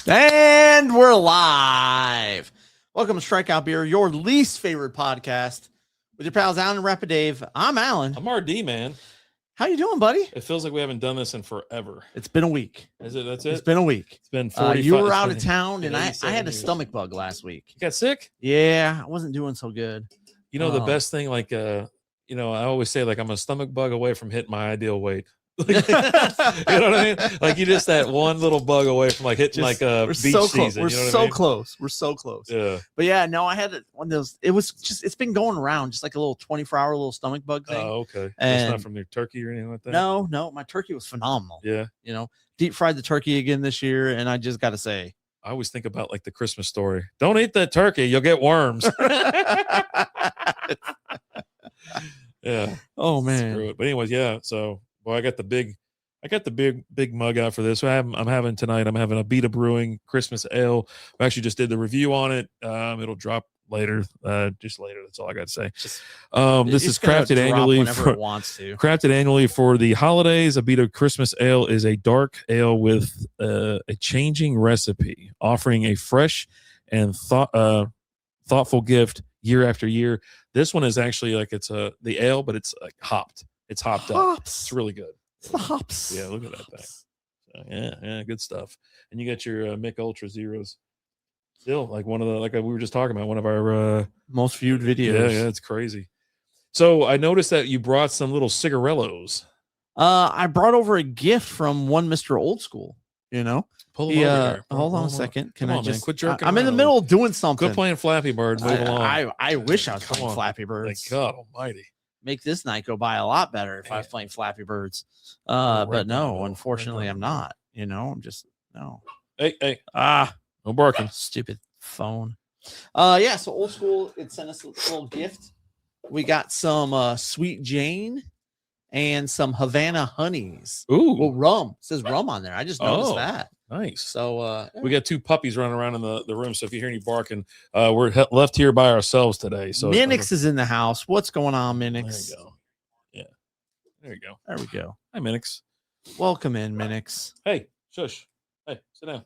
And we're live. Welcome to Strikeout Beer, your least favorite podcast with your pals Alan and Rapid Dave. I'm Alan. I'm RD, man. How you doing, buddy? It feels like we haven't done this in forever. It's been a week. Is it? That's it? It's been a week. It's been 45. You were out of town, and I had a years. stomach bug last week. You got sick? Yeah, I wasn't doing so good. You know, the best thing, like, I always say, like, I'm a stomach bug away from hitting my ideal weight. You know what I mean? Like, you just that one little bug away from like hitting like a beach season. We're you know so close. We're so close. Yeah. But yeah, no, I had one of those. It's been going around just like a little 24-hour little stomach bug thing. Oh, okay. And it's not from your turkey or anything like that? No, my turkey was phenomenal. Yeah. You know, deep fried the turkey again this year, and I just got to say, I always think about like the Christmas story. Don't eat that turkey, you'll get worms. Yeah. Oh man. Screw it. But anyways, yeah. So, boy, I got the big mug out for this. So I'm having tonight. I'm having a Beta Brewing Christmas Ale. I actually just did the review on it. It'll drop later. Just later. That's all I got to say. This is crafted annually for, it wants to. Crafted annually for the holidays. A Beta Christmas Ale is a dark ale with a changing recipe, offering a fresh and thoughtful gift year after year. This one is actually like the ale, but it's like hopped. It's hopped up. It's really good. It's the hops. Yeah, look at that thing. So, yeah, good stuff. And you got your Mick Ultra Zeros. Still, like one of the, like we were just talking about, one of our most viewed videos. Yeah, it's crazy. So I noticed that you brought some little cigarellos. I brought over a gift from one Mr. Old School. You know, pull them over here. Hold on a second. Can I just quit jerking? I'm in the middle of doing something. Quit playing Flappy Bird. Move along. I wish I was playing Flappy Birds. Thank God Almighty. Make this night go by a lot better if I was playing Flappy Birds. But no, unfortunately, I'm not. You know, I'm just no. Hey, no barking. Stupid phone. Yeah. So Old School, it sent us a little gift. We got some Sweet Jane and some Havana Honeys. Ooh, well, rum. It says rum on there. I just noticed that. Nice. So we got two puppies running around in the room. So if you hear any barking, we're left here by ourselves today. So Minix is in the house. What's going on, Minix? There you go. Yeah. There you go. There we go. Hi, Minix. Welcome in, Minix. Hey, shush. Hey, sit down.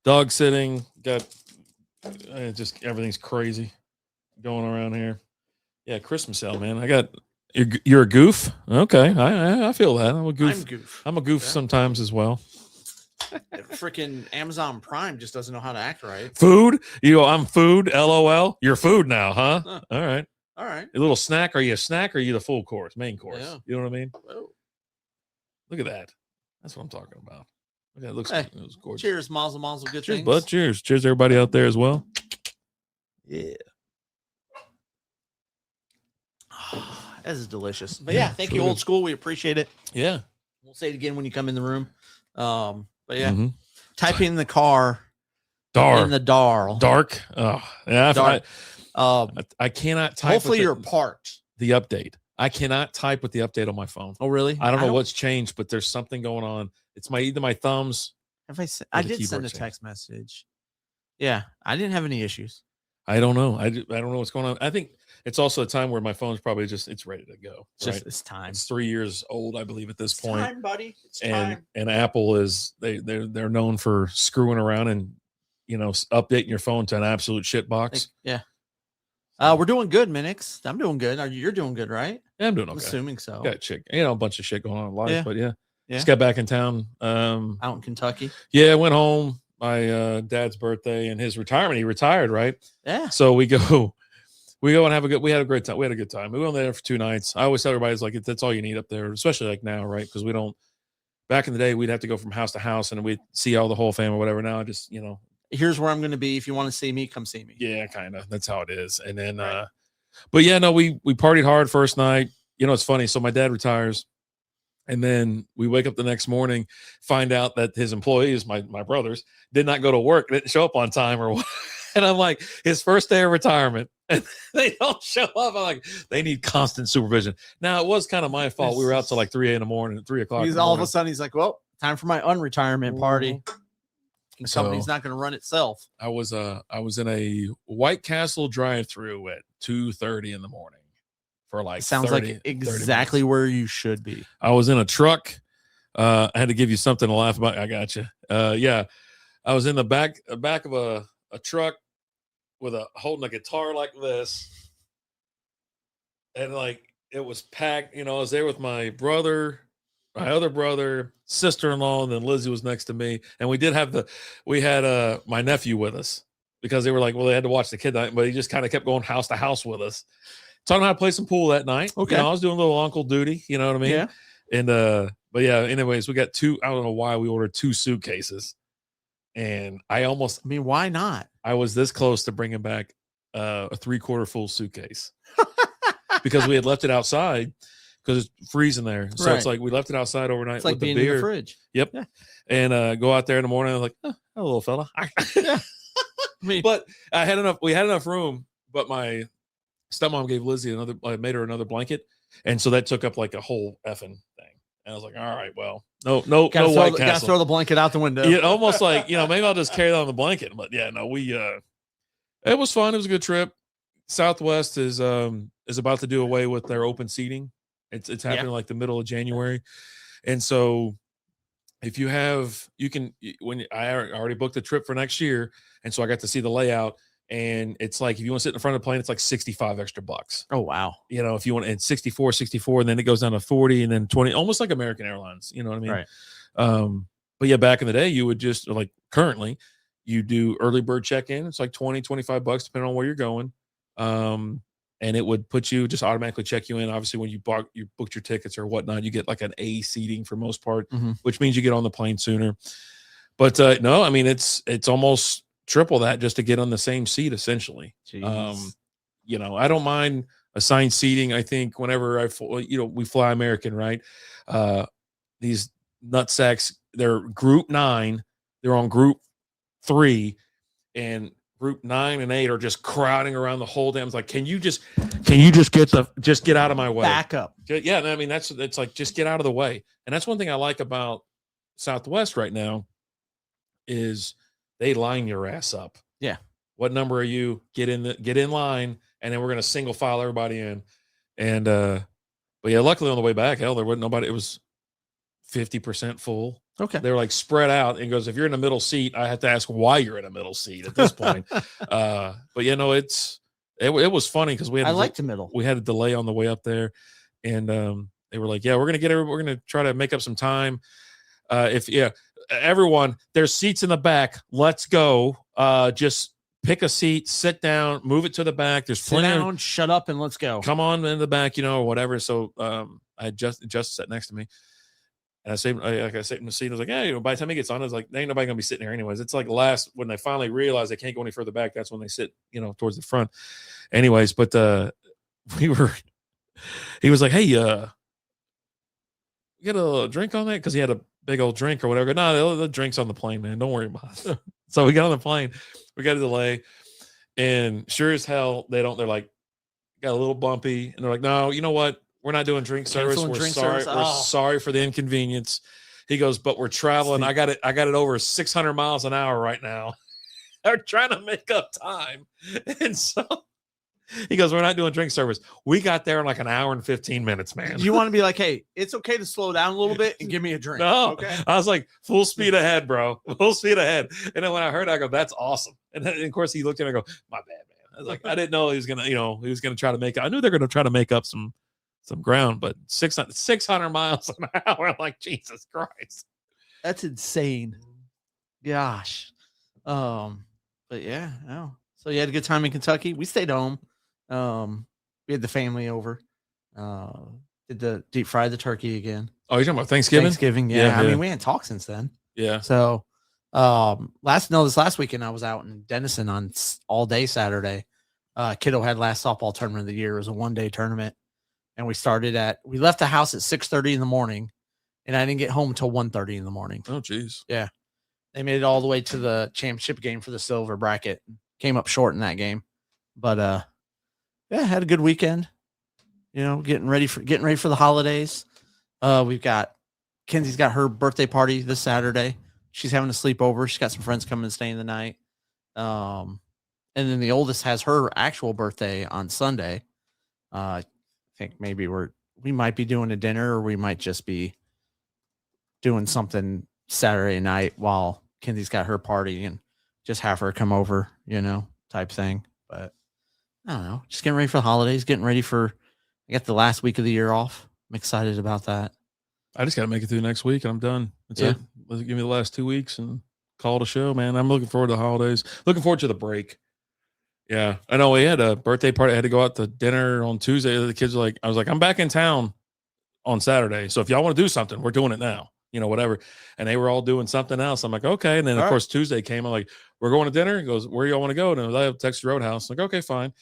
Dog sitting. Got just everything's crazy going around here. Yeah, Christmas sale, man. I got. You're a goof. Okay, I feel that. I'm a goof. I'm a goof sometimes as well. Freaking Amazon Prime just doesn't know how to act right. Food? I'm food. LOL. You're food now, huh? All right. A little snack. Are you a snack or are you the full course, main course? Yeah. You know what I mean? Whoa. Look at that. That's what I'm talking about. Look at it. Looks gorgeous. Cheers, mazel, good cheers, things. Bud. Cheers, everybody out there as well. Yeah. This is delicious. But yeah, thank you, Old School. We appreciate it. Yeah. We'll say it again when you come in the room. But yeah, type in the car. In the dark. Oh, yeah. Dark. I cannot type. Hopefully you're parked. The update. I cannot type with the update on my phone. Oh, really? I don't know what's changed, but there's something going on. It's either my thumbs. I did send a text message. Yeah, I didn't have any issues. I don't know. I don't know what's going on. I think it's also a time where my phone's probably it's ready to go. Right? It's time. It's 3 years old, I believe, at this point. Time, buddy. It's time. And Apple is they're known for screwing around and updating your phone to an absolute shit box. Yeah. We're doing good, Minix. I'm doing good. You're doing good, right? Yeah, I'm doing okay. I'm assuming so. Got a bunch of shit going on in life, but yeah. Just Yeah. got back in town. Out in Kentucky. Yeah, I went home. My dad's birthday and his retirement. He retired, right? Yeah. So we go and we had a great time. We had a good time. We went there for 2 nights. I always tell everybody, it's like, that's all you need up there, especially like now, right? Because back in the day, we'd have to go from house to house and we'd see all the whole family or whatever. Now, just, here's where I'm going to be. If you want to see me, come see me. Yeah, kind of. That's how it is. And then, but yeah, no, we partied hard first night. It's funny. So my dad retires. And then we wake up the next morning, find out that his employees, my brothers, did not go to work, didn't show up on time or what. And I'm like, his first day of retirement, and they don't show up. I'm like, they need constant supervision. Now, it was kind of my fault. We were out till like 3 a.m, 3 o'clock. He's all of a sudden, he's like, well, time for my unretirement party. The company's not going to run itself. I was in a White Castle drive-through at 2:30 in the morning for like sounds 30, like exactly where you should be. I was in a truck I had to give you something to laugh about. I got you. Yeah, I was in the back of a truck with holding a guitar like this, and like it was packed. I was there with my brother, my other brother, sister-in-law, and then Lizzie was next to me. And we had my nephew with us because they were like, well, they had to watch the kid night, but he just kind of kept going house to house with us. Taught him how to play some pool that night. Okay. I was doing a little uncle duty, you know what I mean? Yeah. And but yeah, anyways, we got I don't know why we ordered 2 suitcases. And why not? I was this close to bringing back a 3/4 full suitcase because we had left it outside because it's freezing there. So It's like we left it outside overnight. It's like with being the beer. in the fridge. Yep. Yeah. And go out there in the morning. I was like, oh, hello, little fella. Yeah. But we had enough room, but my stepmom gave Lizzie made her another blanket. And so that took up like a whole effing thing. And I was like, all right, well, no White Castle. Gotta throw the blanket out the window. Yeah, almost like, maybe I'll just carry that on the blanket. But yeah, no, it was fun. It was a good trip. Southwest is about to do away with their open seating. It's happening like the middle of January. And so if you I already booked the trip for next year. And so I got to see the layout. And it's like, if you want to sit in front of the plane, it's like $65 extra bucks. Oh, wow. If you want, and 64, and then it goes down to 40 and then 20, almost like American Airlines. You know what I mean? Right. But yeah, back in the day, you would just currently you do early bird check-in. It's like $20, $25 depending on where you're going. And it would just automatically check you in. Obviously, when you booked your tickets or whatnot, you get like an A seating for most part, which means you get on the plane sooner. But no, I mean, it's almost triple that just to get on the same seat, essentially. Jeez. I don't mind assigned seating. I think whenever we fly American, right? These nutsacks, they're group 9, they're on group 3, and group 9 and 8 are just crowding around the whole damn. It's like, can you just get out of my way? Back up. Yeah, I mean, it's like, just get out of the way. And that's one thing I like about Southwest right now is they line your ass up. Yeah. What number are you? Get in line, and then we're gonna single file everybody in. And but yeah, luckily on the way back, hell, there wasn't nobody. It was 50% full. Okay. They were like spread out, and goes, if you're in the middle seat, I have to ask why you're in a middle seat at this point. But it was funny because we had the middle. We had a delay on the way up there, and they were like, yeah, we're gonna try to make up some time. Everyone, there's seats in the back. Let's go. Just pick a seat, sit down, move it to the back. There's plenty. Shut up, and let's go. Come on in the back, or whatever. So I had just sat next to me, and I sat in the seat. I was like, yeah, by the time he gets on, I was like, ain't nobody gonna be sitting here anyways. It's like when they finally realize they can't go any further back, that's when they sit, towards the front. Anyways, but he was like, hey, get a drink on that, because he had a big old drink or whatever. No, the drink's on the plane, man. Don't worry about it. So we got on the plane. We got a delay, and sure as hell, they're like, got a little bumpy, and they're like, no, you know what? We're not doing drink service. We're sorry. We're sorry for the inconvenience. He goes, but we're traveling. I got it over 600 miles an hour right now. They're trying to make up time, and so he goes, we're not doing drink service. We got there in like an hour and 15 minutes, man. You want to be like, hey, it's okay to slow down a little bit and give me a drink. No, okay? I was like, full speed ahead, bro. Full speed ahead. And then when I heard it, I go, that's awesome. And then, of course, he looked at me and I go, my bad, man. I was like, I didn't know he was going to try to make it. I knew they're going to try to make up some ground, but 600 miles an hour. I'm like, Jesus Christ. That's insane. Gosh. But yeah, no. So you had a good time in Kentucky. We stayed home. We had the family over. Did the deep fry the turkey again. Oh, you're talking about Thanksgiving? Yeah. I mean, we hadn't talked since then. Yeah. So, this last weekend I was out in Denison on all day Saturday. Kiddo had last softball tournament of the year. It was a 1-day tournament, and we left the house at 6:30 in the morning, and I didn't get home until 1:30 in the morning. Oh, geez. Yeah. They made it all the way to the championship game for the silver bracket. Came up short in that game, but yeah, had a good weekend. Getting ready for the holidays. Kenzie's got her birthday party this Saturday. She's having a sleepover. She's got some friends coming and staying the night. And then the oldest has her actual birthday on Sunday. I think maybe we might be doing a dinner, or we might just be doing something Saturday night while Kenzie's got her party and just have her come over, type thing. But I don't know. Just getting ready for the holidays, I got the last week of the year off. I'm excited about that. I just got to make it through next week and I'm done. That's it. Let's give me the last 2 weeks and call it a show, man. I'm looking forward to the holidays. Looking forward to the break. Yeah. I know we had a birthday party. I had to go out to dinner on Tuesday. The kids were like, I was like, I'm back in town on Saturday. So if y'all want to do something, we're doing it now, whatever. And they were all doing something else. I'm like, okay. And then of course Tuesday came. I'm like, we're going to dinner. He goes, where y'all want to go? And I have Texas Roadhouse. I'm like, okay, fine.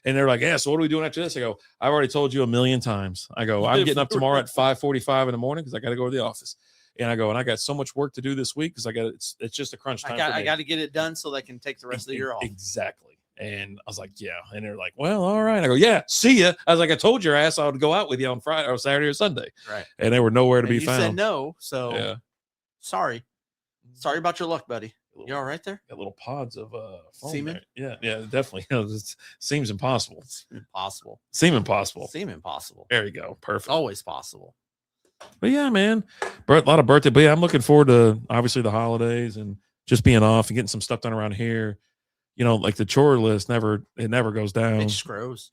And they're like, yeah, so what are we doing after this? I go, I've already told you a million times. I go, I'm getting up tomorrow at 5:45 in the morning because I got to go to the office. And I go, and I got so much work to do this week because it's just a crunch time. I got to get it done so they can take the rest of the year off. Exactly. And I was like, yeah. And they're like, well, all right. I go, yeah, see ya. I was like, I told your ass I would go out with you on Friday or Saturday or Sunday. Right. And they were nowhere to be found. You said no. So yeah. Sorry about your luck, buddy. You all right there? Got little pods of semen. There. Yeah, definitely. It seems impossible. Seem impossible. There you go. Perfect. Always possible. But yeah, man, a lot of birthday. But yeah, I'm looking forward to obviously the holidays and just being off and getting some stuff done around here. Like the chore list never goes down. It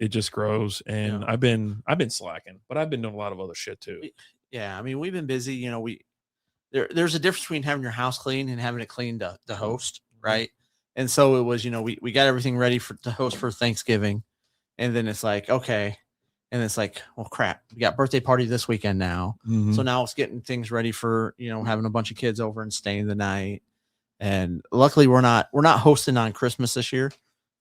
just grows. And I've been slacking, but I've been doing a lot of other shit too. Yeah, I mean, we've been busy. There's a difference between having your house clean and having it clean to host, right? And so it was, we got everything ready to host for Thanksgiving, and then it's like, okay, and it's like, well, crap, we got birthday party this weekend now, so now it's getting things ready for having a bunch of kids over and staying the night. And luckily, we're not hosting on Christmas this year.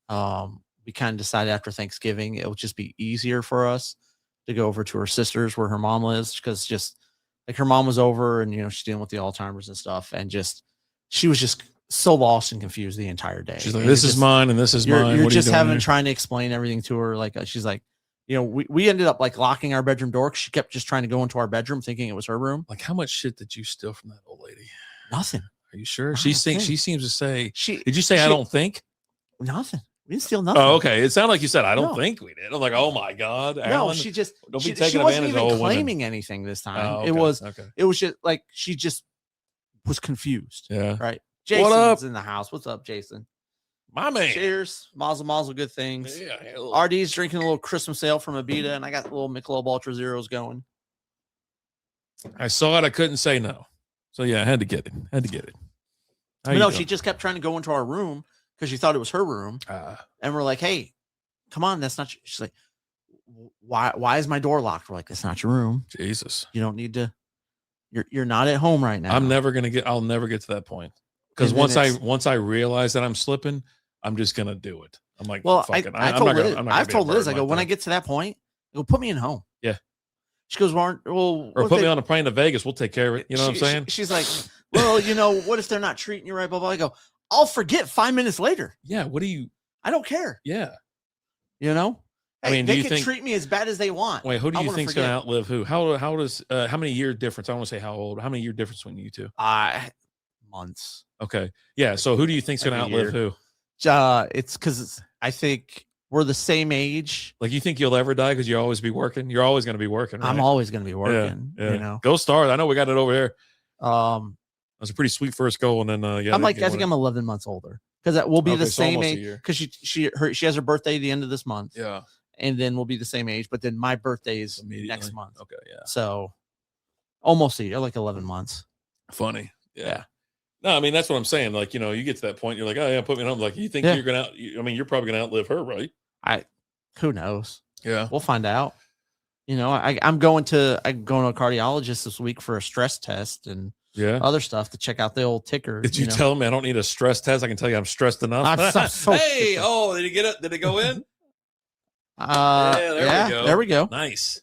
We kind of decided after Thanksgiving it would just be easier for us to go over to her sister's where her mom lives, because just like her mom was over and she's dealing with the Alzheimer's and stuff, and she was just so lost and confused the entire day. She's like, this is mine and this is mine. You're just trying to explain everything to her. Like she's like, we ended up like locking our bedroom door because she kept just trying to go into our bedroom thinking it was her room. Like, how much shit did you steal from that old lady? Nothing. Are you sure? She seems to say. Did you say I don't think? Nothing. We didn't steal nothing. Oh, okay. It sounded like you said I don't think we did. I'm like, oh my god. Alan, no, she just don't be taking advantage of old women. Claiming anything this time. Oh, okay. It was just like she just was confused. Yeah. Right. Jason's in the house. What's up, Jason? My man. Cheers. Mazel, good things. Yeah. RD's drinking a little Christmas ale from Abita, and I got the little Michelob Ultra Zeros going. I saw it. I couldn't say no. So yeah, I had to get it. She just kept trying to go into our room because she thought it was her room. And we're like, hey, come on, that's not. She's like, why is my door locked? We're like, that's not your room. Jesus, you don't need to. You're not at home right now. I'll never get to that point, because once I realize that I'm slipping, I'm just gonna do it. I'm like, well, fuck it. I've told Liz, I go, when I get to that point, I go, put me in home. Yeah. She goes, or put me on a plane to Vegas. We'll take care of it. You know what I'm saying? She's like, well, what if they're not treating you right? Blah, blah. I go, I'll forget 5 minutes later. Yeah. I don't care. Yeah. I mean, they can treat me as bad as they want. Wait, who do you think's going to outlive who? How does how many year difference? I don't want to say how old. How many year difference between you two? Months. Okay. Yeah. So who do you think's going to outlive who? It's because I think we're the same age. Like, you think you'll ever die because you'll always be working? You're always going to be working, right? I'm always going to be working. Yeah. Go Stars. I know we got it over there. That's a pretty sweet first goal. And then I think I'm 11 months older, because we'll be the same age, because she has her birthday at the end of this month. Yeah. And then we'll be the same age, but then my birthday is next month. Okay. Yeah. So almost a year, like 11 months. Funny. Yeah. No, I mean, that's what I'm saying. Like, you get to that point, you're like, oh yeah, put me home. Like, you think you're going to, you're probably going to outlive her, right? Who knows? Yeah. We'll find out. I'm going to a cardiologist this week for a stress test and other stuff to check out the old ticker. Did you tell me I don't need a stress test? I can tell you I'm stressed enough. Hey, did he get it? Did it go in? There we go. Nice.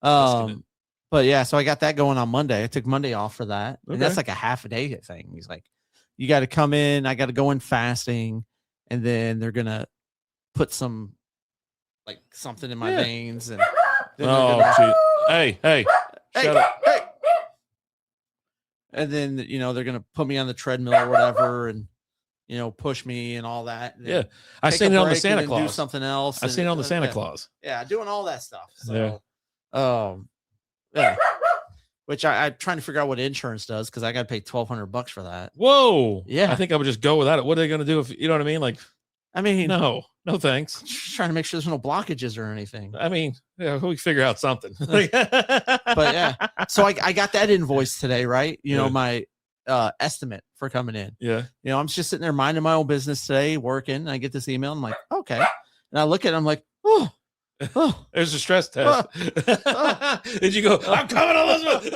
But yeah, so I got that going on Monday. I took Monday off for that. Okay. And that's like a half a day thing. He's like, you got to come in. I got to go in fasting. And then they're going to put something in my veins. And hey, shut up. Hey. And then, they're going to put me on the treadmill or whatever and, push me and all that. Yeah. I seen it on the Santa Claus. Do something else. I seen it on the Santa Claus. Yeah. Doing all that stuff. So, yeah. which I'm trying to figure out what insurance does because I got to pay $1,200 for that. Whoa. Yeah. I think I would just go without it. What are they going to do if, you know what I mean? Like, I mean, no thanks. Just trying to make sure there's no blockages or anything. I mean, yeah, we figure out something. But yeah, so I got that invoice today, right? You know, my estimate for coming in. Yeah. You know, I'm just sitting there minding my own business today, working. I get this email. I'm like, okay. And I look at it. I'm like, oh. There's a stress test. Did you go, I'm coming, Elizabeth?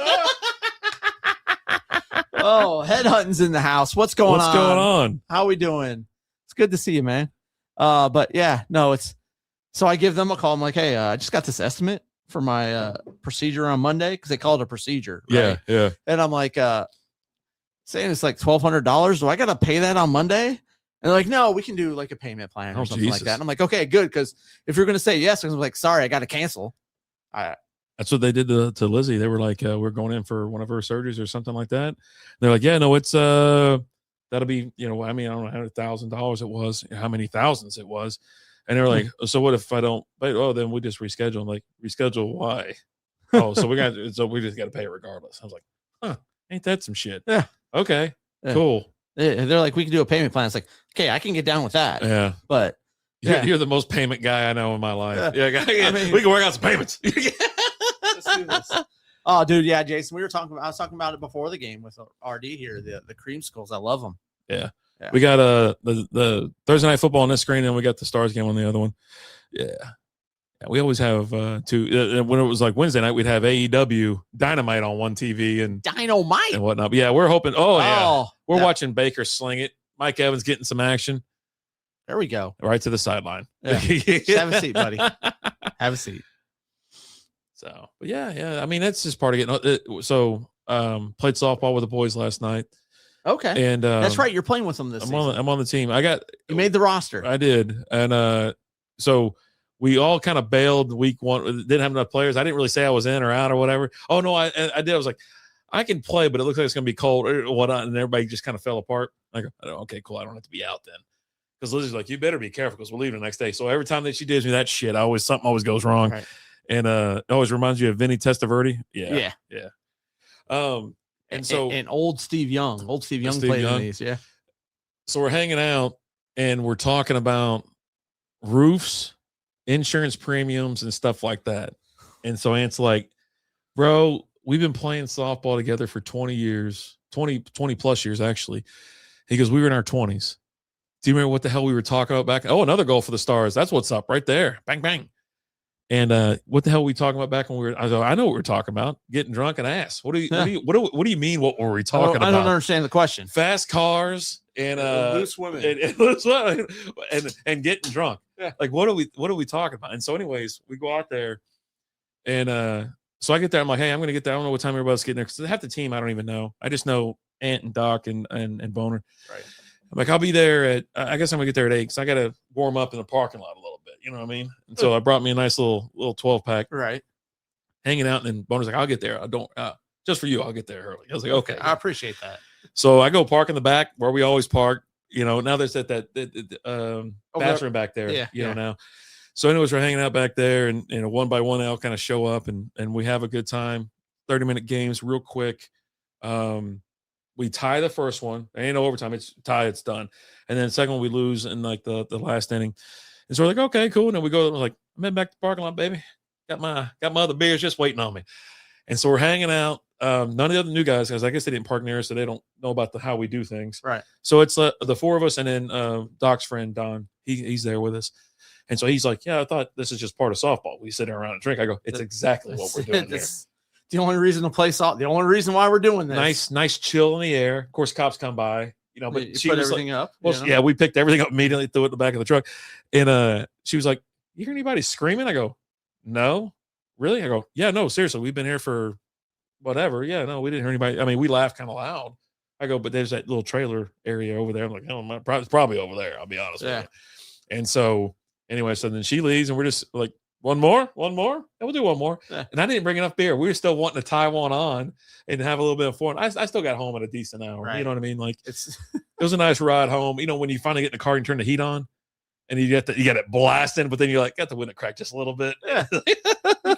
Oh, headhunting's in the house. What's going on? How we doing? It's good to see you, man. But yeah, no, so I give them a call. I'm like, hey, I just got this estimate for my procedure on Monday because they call it a procedure. Right? Yeah. And I'm like, saying it's like $1,200. Do I got to pay that on Monday? And they're like, no, we can do like a payment plan or something like that. And I'm like, okay, good. Because if you're going to say yes, I'm like, sorry, I got to cancel. That's what they did to Lizzie. They were like, we're going in for one of her surgeries or something like that. They're like, yeah, no, it's that'll be, you know, I mean, I don't know how $1,000 it was, how many thousands it was. And they're like, so what if I don't pay? Oh, then we just reschedule. I'm like, reschedule why? Oh, so we just got to pay it regardless. I was like, huh, ain't that some shit? Yeah. Okay, cool. They're like, we can do a payment plan. It's like, okay, I can get down with that. Yeah. But you're the most payment guy I know in my life. Yeah. I mean, we can work out some payments. Let's do this. Oh, dude. Yeah, Jason, I was talking about it before the game with RD here. The creamsicles. I love them. Yeah. We got the Thursday night football on this screen, and we got the Stars game on the other one. Yeah. We always have two. When it was like Wednesday night, we'd have AEW Dynamite on one TV and Dynamite and whatnot. But yeah, we're hoping. We're watching Baker sling it. Mike Evans getting some action. There we go. Right to the sideline. Yeah. Just have a seat, buddy. Have a seat. So, but yeah. I mean, that's just part of getting. So, played softball with the boys last night. Okay, and that's right. You're playing with them this season. I'm on the team. You made the roster. I did, and so we all kind of bailed week one. Didn't have enough players. I didn't really say I was in or out or whatever. Oh no, I did. I was like, I can play, but it looks like it's gonna be cold or whatnot. And everybody just kind of fell apart. I go, okay, cool. I don't have to be out then. Because Lizzie's like, you better be careful because we're leaving the next day. So every time that she gives me that shit, something always goes wrong. Right. And it always reminds you of Vinny Testaverde. Yeah. And so old Steve Young played in these. Yeah. So we're hanging out and we're talking about roofs, insurance premiums, and stuff like that. And so Ant's like, bro, we've been playing softball together for 20 years, 20 plus years, actually. He goes, we were in our 20s. Do you remember what the hell we were talking about back? Oh, another goal for the Stars. That's what's up right there. Bang, bang. And what the hell were we talking about back when we were? I know what we were talking about. Getting drunk and ass. What do you mean? What were we talking about? I don't understand the question. Fast cars and loose women and getting drunk. Yeah. Like what are we talking about? And so, anyways, we go out there, and so I get there. I'm like, hey, I'm gonna get there. I don't know what time everybody's getting there because half the team I don't even know. I just know Ant and Doc and Boner. Right. I'm like, I'll be there at. I guess I'm gonna get there at 8 because I gotta warm up in the parking lot a little bit. You know what I mean? And so I brought me a nice little 12-pack. Right. Hanging out, and then Boner's like, I'll get there. I don't just for you. I'll get there early. I was like, okay. I appreciate that. So I go park in the back where we always park. You know, now there's that bathroom back there. Yeah. You know now. So anyways, we're hanging out back there, and one by one, I'll kind of show up, and we have a good time. 30-minute games, real quick. We tie the first one. There ain't no overtime. It's tie. It's done. And then the second one, we lose in like the last inning. And so we're like, okay, cool. And then we go, we're like, I'm heading back to the parking lot, baby. Got my other beers just waiting on me. And so we're hanging out. None of the other new guys, because I guess they didn't park near us, so they don't know about how we do things. Right. So it's the four of us, and then Doc's friend Don. He's there with us. And so he's like, yeah, I thought this is just part of softball. We sit around and drink. I go, it's exactly what we're doing here. The only reason to play softball. The only reason why we're doing this. Nice chill in the air. Of course, cops come by. You know, but she put everything up. Well, yeah, we picked everything up immediately, threw it in the back of the truck, and she was like, "You hear anybody screaming?" I go, "No, really?" I go, "Yeah, no, seriously, we've been here for whatever. Yeah, no, we didn't hear anybody. I mean, we laughed kind of loud." I go, "But there's that little trailer area over there." I'm like, "Oh, it's probably over there." I'll be honest with you. And so, anyway, so then she leaves, and we're just like, one more, and we'll do one more. Yeah. And I didn't bring enough beer. We were still wanting to tie one on and have a little bit of fun. I still got home at a decent hour. Right. You know what I mean? Like it was a nice ride home. You know, when you finally get in the car and turn the heat on and you get it blasting, but then you're like, got the window cracked just a little bit. Yeah. You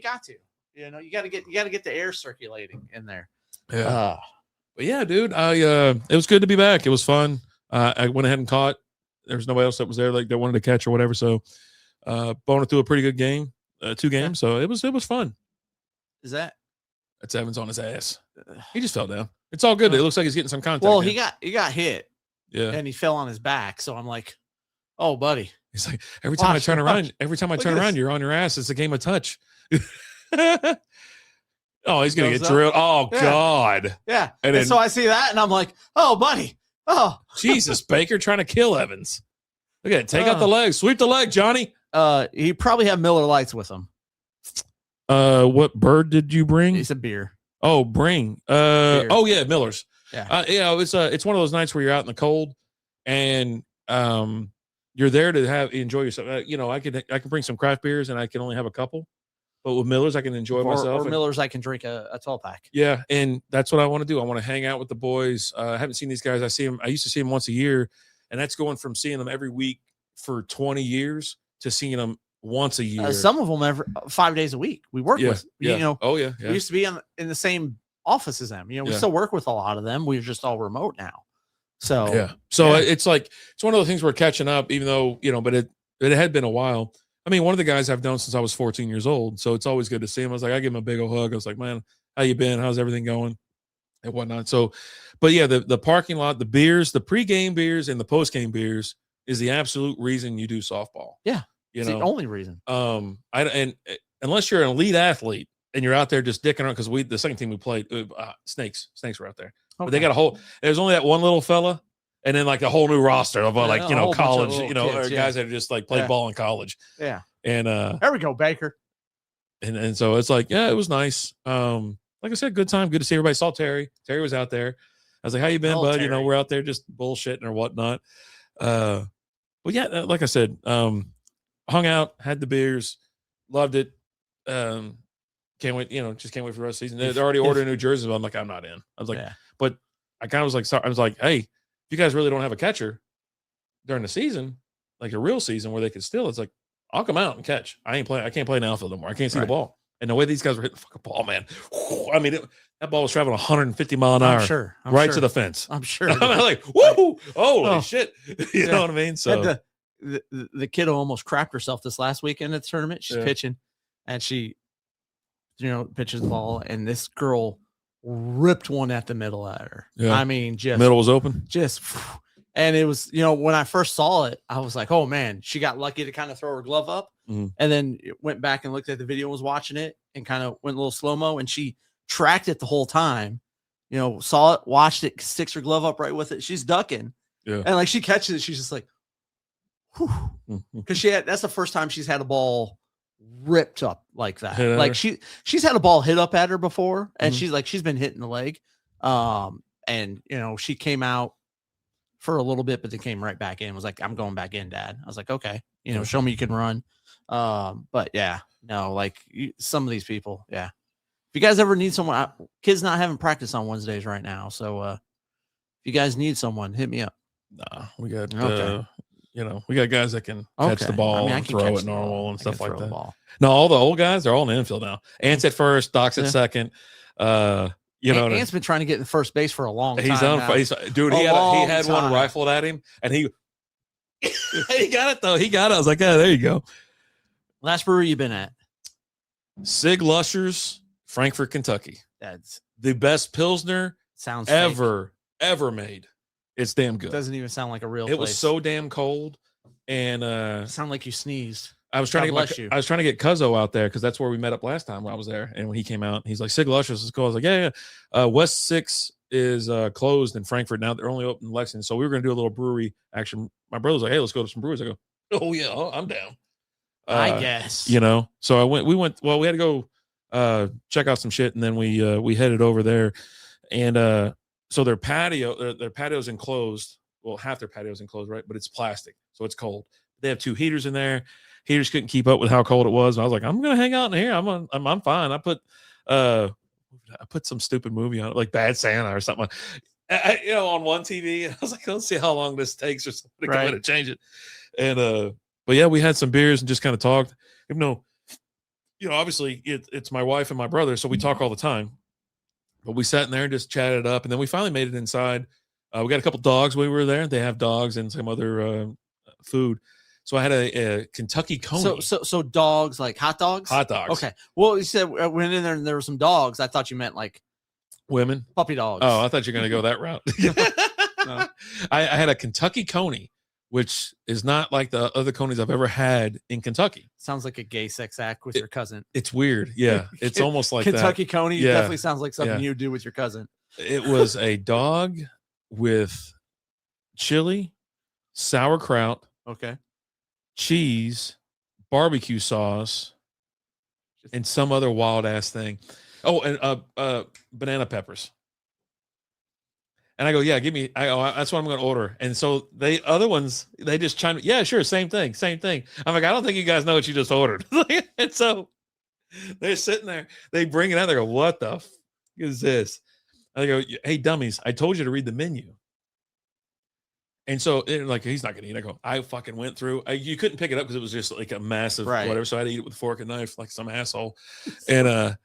got to. You know, you got to get the air circulating in there. Yeah. But yeah, dude, it was good to be back. It was fun. I went ahead and caught. There was nobody else that was there like that wanted to catch or whatever. So, Boner threw a pretty good game, 2 games. So it was fun. Is that? That's Evans on his ass. He just fell down. It's all good. It looks like he's getting some contact. Well, he got hit. Yeah. And he fell on his back. So I'm like, oh, buddy. He's like, every time I turn around, you're on your ass. It's a game of touch. Oh, he's gonna get drilled. Oh, yeah. God. Yeah. And then, so I see that and I'm like, oh, buddy. Oh. Jesus, Baker trying to kill Evans. Look at it. Take out the leg. Sweep the leg, Johnny. He probably had Miller Lights with him. What bird did you bring? It's a beer. Oh, bring. Beer. Oh yeah, Miller's. Yeah. It's one of those nights where you're out in the cold and you're there to enjoy yourself. I can bring some craft beers and I can only have a couple. But with Miller's, I can enjoy myself. Or Miller's, I can drink a 12-pack. Yeah, and that's what I want to do. I want to hang out with the boys. I haven't seen these guys. I used to see them once a year, and that's going from seeing them every week for 20 years to seeing them once a year. Some of them 5 days a week. We work with, you know. Oh, yeah. We used to be in the same office as them. You know, we still work with a lot of them. We're just all remote now. So, yeah. So it's like, it's one of those things we're catching up, even though, but it had been a while. I mean, one of the guys I've known since I was 14 years old, so it's always good to see him. I was like, I give him a big old hug. I was like, man, how you been? How's everything going? And whatnot. So, but yeah, the parking lot, the beers, the pregame beers and the postgame beers is the absolute reason you do softball. Yeah, it's the only reason. And unless you're an elite athlete and you're out there just dicking around, because the second team we played, snakes were out there, but they got there's only that one little fella. And then like a whole new roster of college, kids, guys that just like played ball in college. Yeah. And there we go, Baker. And so it's like, yeah, it was nice. Like I said, good time. Good to see everybody. Saw Terry. Terry was out there. I was like, how you been, bud? Terry. We're out there just bullshitting or whatnot. Well, yeah, like I said, hung out, had the beers, loved it. Can't wait, just can't wait for the rest of the season. They're already ordering new jerseys, but I'm like, I'm not in. I was like, but I kind of was like, sorry. I was like, hey, if you guys really don't have a catcher during the season, like a real season where they could still, it's like, I'll come out and catch. I can't play an outfield anymore. I can't see the ball. And the way these guys were hitting the fucking ball, man. I mean, that ball was traveling 150 mile an hour. I'm sure. To the fence. I'm sure. I'm like, woo! Holy shit. You know what I mean? So the kiddo almost crapped herself this last weekend at the tournament. She's pitching and she, pitches the ball and this girl ripped one at the middle at her. Yeah. I mean, just middle was open. And it was, when I first saw it, I was like, oh man, she got lucky to kind of throw her glove up. Mm-hmm. And then went back and looked at the video and was watching it and kind of went a little slow-mo and she tracked it the whole time, saw it, watched it, sticks her glove up right with it. She's ducking. Yeah. And like she catches it. She's just like, whew. Cause that's the first time she's had a ball ripped up like that. Like she's had a ball hit up at her before and she's been hitting the leg. And she came out for a little bit, but then came right back in, was like, I'm going back in, Dad. I was like, okay, show me you can run. But yeah, no, like some of these people. Yeah. If you guys ever need someone, kids not having practice on Wednesdays right now. So, if you guys need someone, hit me up. Nah, we got, we got guys that can catch the ball and throw it normal and stuff like that. No, all the old guys, they're all in the infield now. Ant's at first, Doc's at second. Ant's been trying to get in first base for a long time. Dude, he had one rifled at him and he got it though. He got it. I was like, there you go. Last brewery you been at? Sig Lusher's, Frankfort, Kentucky. That's the best Pilsner ever made. It's damn good. It doesn't even sound like a real place. It was so damn cold. And sound like you sneezed. I was trying to get Cuzzo out there because that's where we met up last time when I was there. And when he came out, he's like, Sig Lusher's is cool. I was like, yeah. West 6 is closed in Frankfurt now. They're only open in Lexington. So we were going to do a little brewery action. My brother's like, hey, let's go to some breweries. I go, oh yeah, I'm down. I guess. So we had to go check out some shit and then we headed over there. And so their patio's enclosed. Well, half their patio's enclosed, right? But it's plastic. So it's cold. They have 2 heaters in there. Heaters couldn't keep up with how cold it was. And I was like, I'm gonna hang out in here. I'm fine. I put some stupid movie on it, like Bad Santa or something. On one TV. And I was like, let's see how long this takes or something to come in and change it. And but yeah, we had some beers and just kind of talked. Even though obviously it's my wife and my brother, so we talk all the time. But we sat in there and just chatted up, and then we finally made it inside. We got a couple dogs when we were there. They have dogs and some other food. So I had a Kentucky Coney. So dogs, like hot dogs? Hot dogs. Okay. Well, you said went in there and there were some dogs. I thought you meant like women. Puppy dogs. Oh, I thought you were going to go that route. No. I had a Kentucky Coney, which is not like the other conies I've ever had in Kentucky. Sounds like a gay sex act with your cousin. It's weird. Yeah. It's almost like Kentucky that. Coney. Yeah. Definitely sounds like something you do with your cousin. It was a dog with chili, sauerkraut, okay, cheese, barbecue sauce, and some other wild ass thing. Oh, and banana peppers. And I go, yeah, give me. That's what I'm going to order. And so other ones, they just chime. Yeah, sure, same thing. I'm like, I don't think you guys know what you just ordered. And so they're sitting there. They bring it out. They go, what the f is this? And I go, hey, dummies, I told you to read the menu. And so, like, he's not going to eat. I go, I fucking went through. You couldn't pick it up because it was just like a massive whatever. So I had to eat it with a fork and knife like some asshole. And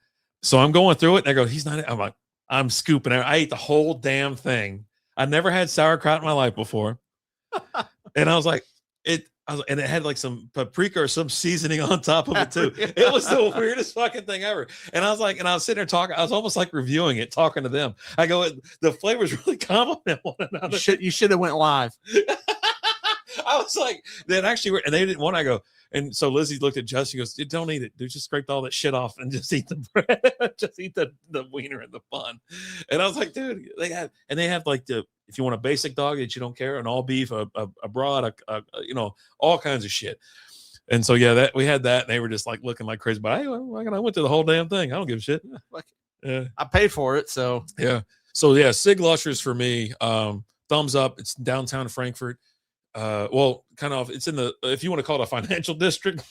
so I'm going through it. And I go, he's not. I'm like, I'm scooping it. I ate the whole damn thing. I never had sauerkraut in my life before. And I was like, and it had like some paprika or some seasoning on top of it too. It was the weirdest fucking thing ever. And I was like, and I was sitting there talking. I was almost like reviewing it, talking to them. I go, the flavors really complement one another. You should have went live. I was like, that actually, and they didn't want. I go, and so Lizzie looked at Jess. She goes, "Don't eat it. Dude, just scrape all that shit off and just eat the bread. Just eat the wiener and the bun." And I was like, dude, they have like if you want a basic dog that you don't care, an all beef, a broad, all kinds of shit. And so yeah, we had that, and they were just like looking like crazy. But I went through the whole damn thing. I don't give a shit. Yeah, I paid for it, so yeah. So yeah, Sig Lushers for me. Thumbs up. It's downtown Frankfort. Well, kind of, it's in the, if you want to call it a financial district.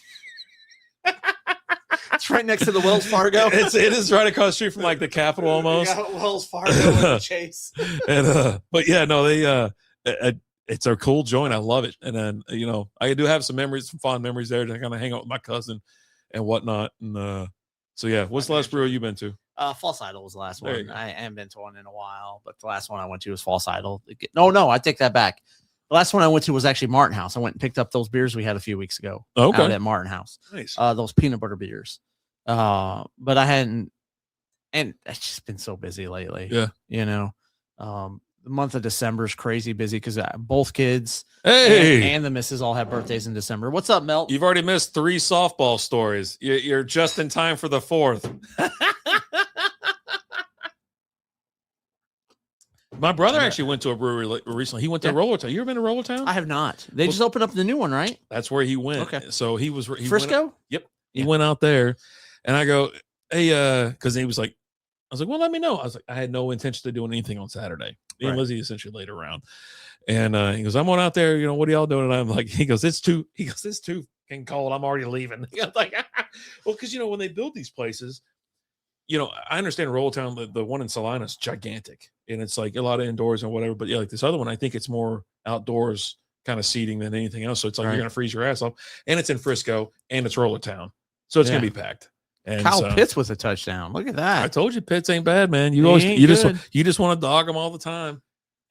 It's right next to the Wells Fargo. It is right across the street from like the Capitol almost. You got Wells Fargo and Chase. And but yeah, no, it's a cool joint. I love it. And then I do have some fond memories there to kind of hang out with my cousin and whatnot. And so yeah, what's the last brewery you've been to? False Idol was the last one. I haven't been to one in a while, but the last one I went to was False Idol. No, I take that back. The last one I went to was actually Martin House. I went and picked up those beers we had a few weeks ago out at Martin House. Nice. Those peanut butter beers. But I hadn't, and it's just been so busy lately. Yeah. The month of December is crazy busy because both kids and the missus all have birthdays in December. What's up, Mel? You've already missed 3 softball stories. You're just in time for the 4th. My brother actually went to a brewery recently. He went to Roller Town. You ever been to Roller Town? I have not. They just opened up the new one, right? That's where he went. Okay. So he Frisco? Yep. He went out there, and I go, hey, because he was like, I was like, well, let me know. I was like, I had no intention of doing anything on Saturday. Me and Lizzie essentially laid around. And he goes, I'm going out there, what are y'all doing? And I'm like, he goes, it's too fucking cold. I'm already leaving. I was like, well, because when they build these places, I understand Roll Town, the one in Salina is gigantic, and it's like a lot of indoors and whatever. But yeah, like this other one, I think it's more outdoors kind of seating than anything else. So it's like you're gonna freeze your ass off, and it's in Frisco, and it's Roller Town, so it's gonna be packed. And Kyle Pitts with a touchdown. Look at that. I told you, Pitts ain't bad, man. You just want to dog him all the time.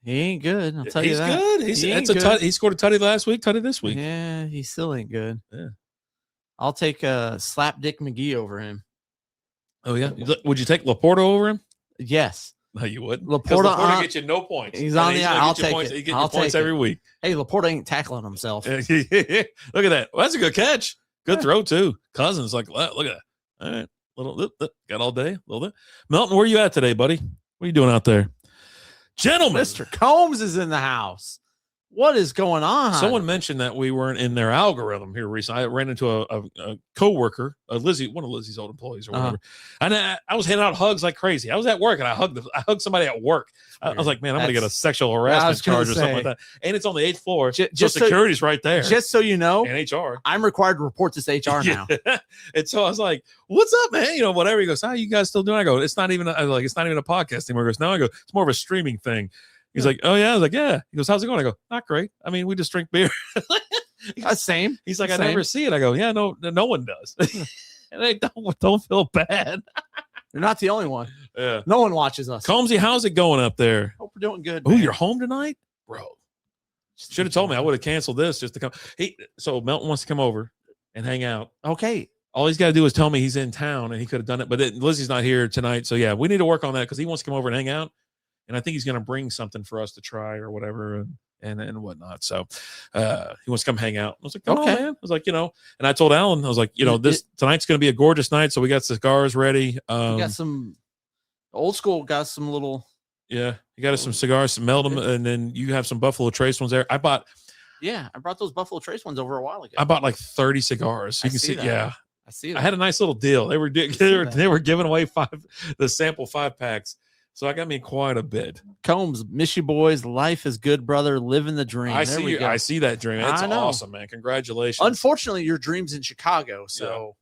He ain't good. I'll tell you that. He's good. He scored a tutty last week, tutty this week. Yeah, he still ain't good. Yeah, I'll take Slap Dick McGee over him. Oh yeah, would you take Laporta over him? yes. No, you wouldn't. Laporta gets you no points. He's on the. I'll take points. it. He gets points every week. Hey, Laporta ain't tackling himself. Look at that. Well, that's a good catch. Good throw too. Cousins like, look at that. All right, little got all day. A little bit. Melton, where you at today, buddy? What are you doing out there, gentlemen? Mr. Combs is in the house. What is going on? Someone mentioned that we weren't in their algorithm here recently. I ran into a coworker, Lizzie, one of Lizzie's old employees or whatever. And I was handing out hugs like crazy. I was at work and I hugged somebody at work. I was like, man, I'm going to get a sexual harassment charge or something like that. And it's on the 8th floor. Just security's right there. Just so you know, and HR. I'm required to report this to HR now. And so I was like, what's up, man? Whatever. He goes, how you guys still doing? I go, it's not even a podcast anymore. He goes, no, I go, it's more of a streaming thing. He's like, oh yeah. I was like, yeah. He goes, how's it going? I go, not great. I mean, we just drink beer. Same. He's like, I never see it. I go, yeah, no one does. And they don't feel bad. You're not the only one. Yeah. No one watches us. Combsy, how's it going up there? Hope we're doing good. Oh, you're home tonight? Bro. Should have told me. I would have canceled this just to come. So Melton wants to come over and hang out. Okay. All he's got to do is tell me he's in town, and he could have done it. But Lizzie's not here tonight. So, yeah, we need to work on that because he wants to come over and hang out. And I think he's going to bring something for us to try or whatever and whatnot. So he wants to come hang out. I was like, come on, man. I was like, and I told Alan, I was like, tonight's going to be a gorgeous night. So we got cigars ready. We got some old school, got some little. Yeah, you got us some cigars, some meld them, and then you have some Buffalo Trace ones there. I brought those Buffalo Trace ones over a while ago. I bought like 30 cigars. You can see, yeah. I see that. I had a nice little deal. They were giving away the sample 5-packs. So I got me quite a bit. Combs, miss you boys. Life is good, brother. Living the dream. I see that dream. It's awesome, man. Congratulations. Unfortunately, your dream's in Chicago, so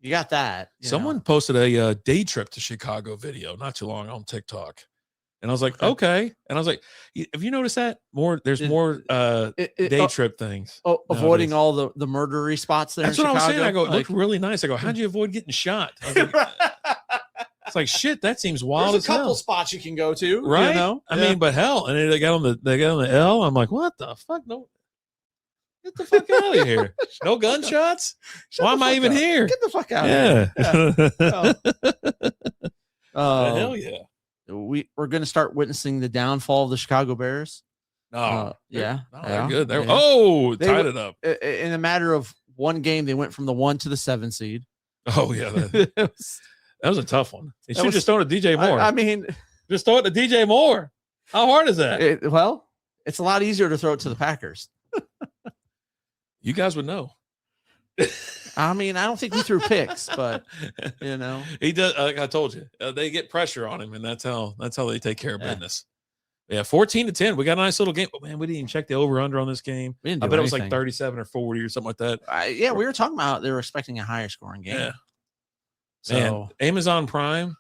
you got that. Someone posted a day trip to Chicago video not too long on TikTok. And I was like, okay. And I was like, have you noticed that? There's more day trip things. Avoiding all the murdery spots there. That's what I was saying. I go, it looked really nice. I go, how'd you avoid getting shot? I was like, it's like, shit, that seems wild. There's a couple spots you can go to, right? I mean, but hell, and then they got on the L. I'm like, what the fuck? No, get the fuck out of here. No gunshots. Why am I even here? Get the fuck out of here. Hell yeah. We're going to start witnessing the downfall of the Chicago Bears. They're good. Tied it up. In a matter of one game, they went from the 1 to the 7 seed. Oh, yeah. That was a tough one. They should just throw it to DJ Moore. I mean, just throw it to DJ Moore. How hard is that? It's a lot easier to throw it to the Packers. You guys would know. I mean, I don't think he threw picks, but he does. Like I told you, they get pressure on him, and that's how they take care of business. Yeah, 14-10. We got a nice little game, but man, we didn't even check the over/under on this game. I bet it was like 37 or 40 or something like that. We were talking about they were expecting a higher scoring game. Yeah. So man, Amazon Prime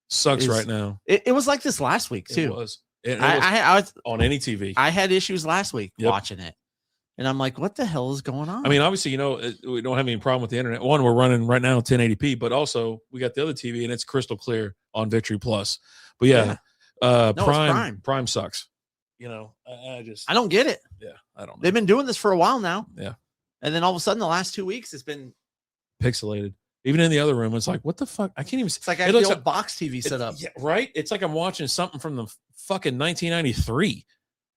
sucks right now. It was like this last week too. It was. I was on any TV. I had issues last week watching it. And I'm like, what the hell is going on? I mean, obviously, we don't have any problem with the internet. One, we're running right now 1080p, but also we got the other TV and it's crystal clear on Victory Plus. But Prime sucks. I don't get it. Yeah, I don't know. They've been doing this for a while now. Yeah. And then all of a sudden, the last 2 weeks, it's been pixelated. Even in the other room, it's like, what the fuck? I can't even. It's like I have the old box TV set up. Yeah, right? It's like I'm watching something from the fucking 1993.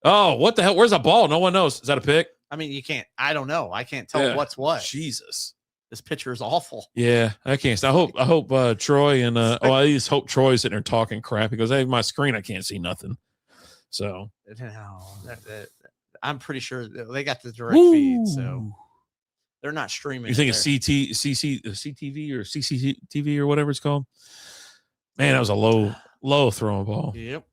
Oh, what the hell? Where's the ball? No one knows. Is that a pick? I mean, you can't. I don't know. I can't tell what's what. Jesus, this picture is awful. Yeah, I can't. I hope Troy and I just hope Troy's sitting there talking crap because hey, my screen I can't see nothing. So I'm pretty sure they got the direct feed, so they're not streaming. You think it's CTV or CCTV or whatever it's called? Man, that was a low throwing ball. Yep.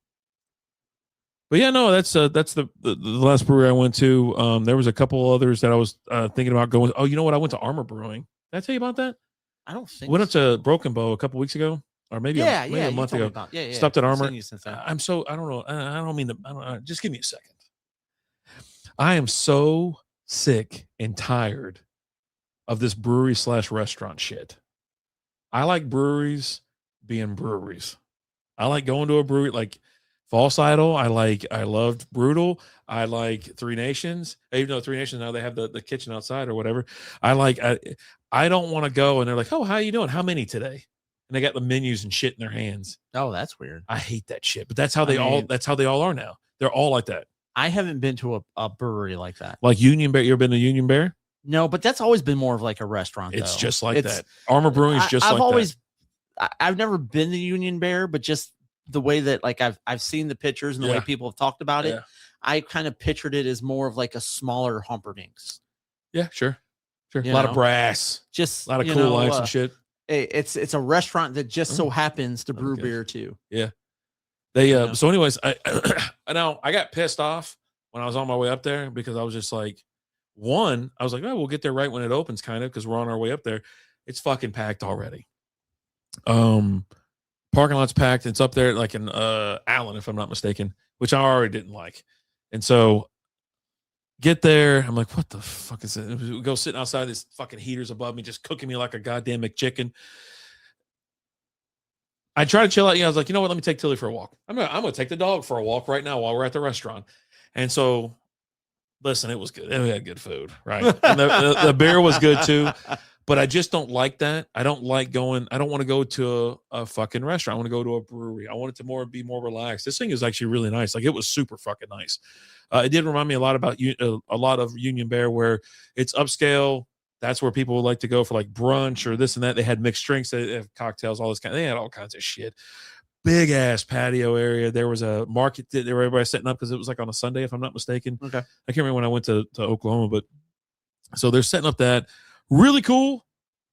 But yeah, no, that's the last brewery I went to. There was a couple others that I was thinking about going. Oh, you know what? I went to Armor Brewing. Did I tell you about that? I don't think. Went up to Broken Bow a couple weeks ago, or maybe a month ago. Stopped at Armor. I don't know. I don't mean to. Just give me a second. I am so sick and tired of this brewery / restaurant shit. I like breweries being breweries. I like going to a brewery like False Idol. I loved Brutal. I like Three Nations. Even though Three Nations now they have the kitchen outside or whatever. I don't want to go and they're like, oh, how you doing? How many today? And they got the menus and shit in their hands. Oh, that's weird. I hate that shit. But that's how they all are now. They're all like that. I haven't been to a brewery like that. Like Union Bear. You ever been to Union Bear? No, but that's always been more of like a restaurant. It's just like that. Armor Brewing is just that. I've never been to Union Bear, but just the way that like I've seen the pictures and the way people have talked about it, I kind of pictured it as more of like a smaller Humperdinck's. Yeah, sure. A lot of brass, just a lot of cool lights and shit. It's a restaurant that just so happens to brew beer too. Yeah. They so anyways, I got pissed off when I was on my way up there because I was just like, I was like, oh, we'll get there right when it opens, kind of, because we're on our way up there. It's fucking packed already. Parking lot's packed. It's up there like in Allen, if I'm not mistaken, which I already didn't like. And so Get there. I'm like, what the fuck is it? We go sitting outside. This fucking heater's above me, just cooking me like a goddamn McChicken. I try to chill out. I was like, you know what? Let me take Tilly for a walk. I'm gonna take the dog for a walk right now while we're at the restaurant. And so, listen, it was good. We had good food, right? And the beer was good too. But I just don't like that. I don't like going. I don't want to go to a fucking restaurant. I want to go to a brewery. I want it to be more relaxed. This thing is actually really nice. Like, it was super fucking nice. It did remind me a lot about a lot of Union Bear, where it's upscale. That's where people would like to go for like brunch or this and that. They had mixed drinks, they have cocktails, all this kind. They had all kinds of shit. Big ass patio area. There was a market that everybody setting up because it was like on a Sunday, if I'm not mistaken. Okay. I can't remember when I went to Oklahoma, but so they're setting up that. Really cool.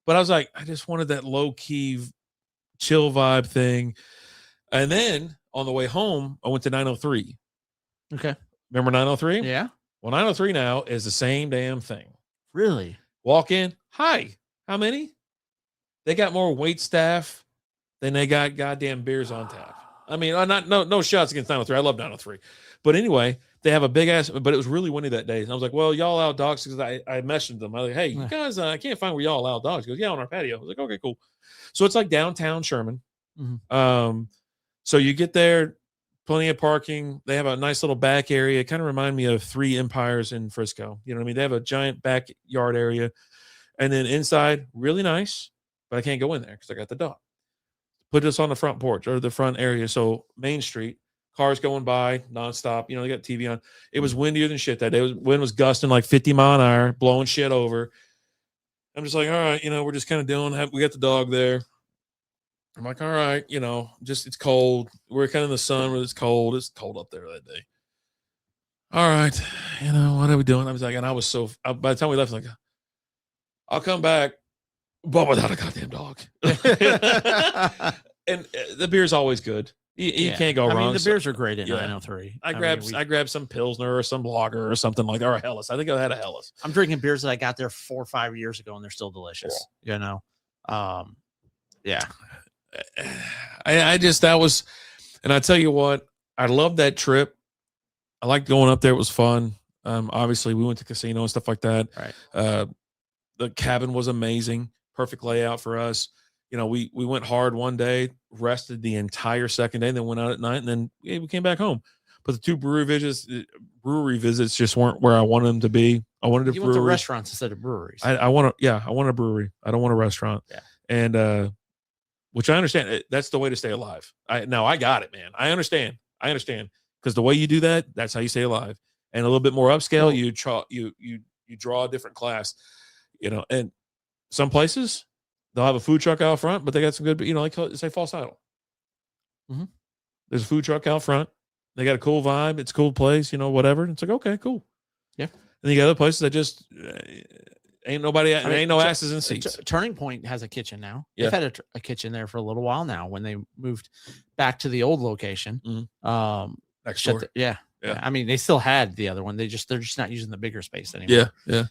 But I was like, I just wanted that low key chill vibe thing. And then on the way home, I went to 903. Okay. Remember 903? Yeah. Well, 903 now is the same damn thing. Really? Walk in. Hi. How many? They got more wait staff than they got goddamn beers on tap. I mean, no shots against 903. I love 903. But anyway, they have a big ass, but it was really windy that day. And I was like, well, y'all allow dogs, because I messaged them. I was like, hey, you guys, I can't find where y'all allow dogs. He goes, yeah, on our patio. I was like, okay, cool. So it's like downtown Sherman. Mm-hmm. So you get there, plenty of parking. They have a nice little back area. It kind of reminded me of Three Empires in Frisco. You know what I mean? They have a giant backyard area. And then inside, really nice, but I can't go in there because I got the dog. Put this on the front porch or the front area. So Main Street, cars going by nonstop. You know, they got TV on. It was windier than shit that day. Wind was gusting like 50 mile an hour, blowing shit over. I'm just like, all right, we're just kind of we got the dog there. I'm like, all right, it's cold. We're kind of in the sun, but it's cold. It's cold up there that day. All right, what are we doing? I was like, and I was by the time we left, like, I'll come back, but without a goddamn dog. And the beer's always good. You can't go wrong. The beers are great at 903. I grabbed some Pilsner or some Lager or something like that, or a Helles. I think I had a Helles. I'm drinking beers that I got there 4 or 5 years ago, and they're still delicious. Yeah. Yeah. That was, and I tell you what, I loved that trip. I liked going up there. It was fun. Obviously we went to casino and stuff like that. Right. The cabin was amazing. Perfect layout for us. We went hard one day, rested the entire second day, and then went out at night, and then we came back home. But the 2 brewery visits just weren't where I wanted them to be. I wanted went to restaurants instead of breweries. I want a brewery. I don't want a restaurant. Yeah. And which I understand. That's the way to stay alive. I got it, man. I understand. Because the way you do that, that's how you stay alive. And a little bit more upscale, you draw a different class. And some places they'll have a food truck out front, but they got some good, like say False Idol. Mm-hmm. There's a food truck out front. They got a cool vibe. It's a cool place, whatever. It's like, okay, cool. Yeah. And you got other places that just ain't nobody, ain't no asses in seats. Turning Point has a kitchen now. Yeah. They've had a kitchen there for a little while now when they moved back to the old location. Mm-hmm. Next door. Yeah. I mean, they still had the other one. They're just not using the bigger space anymore. Yeah.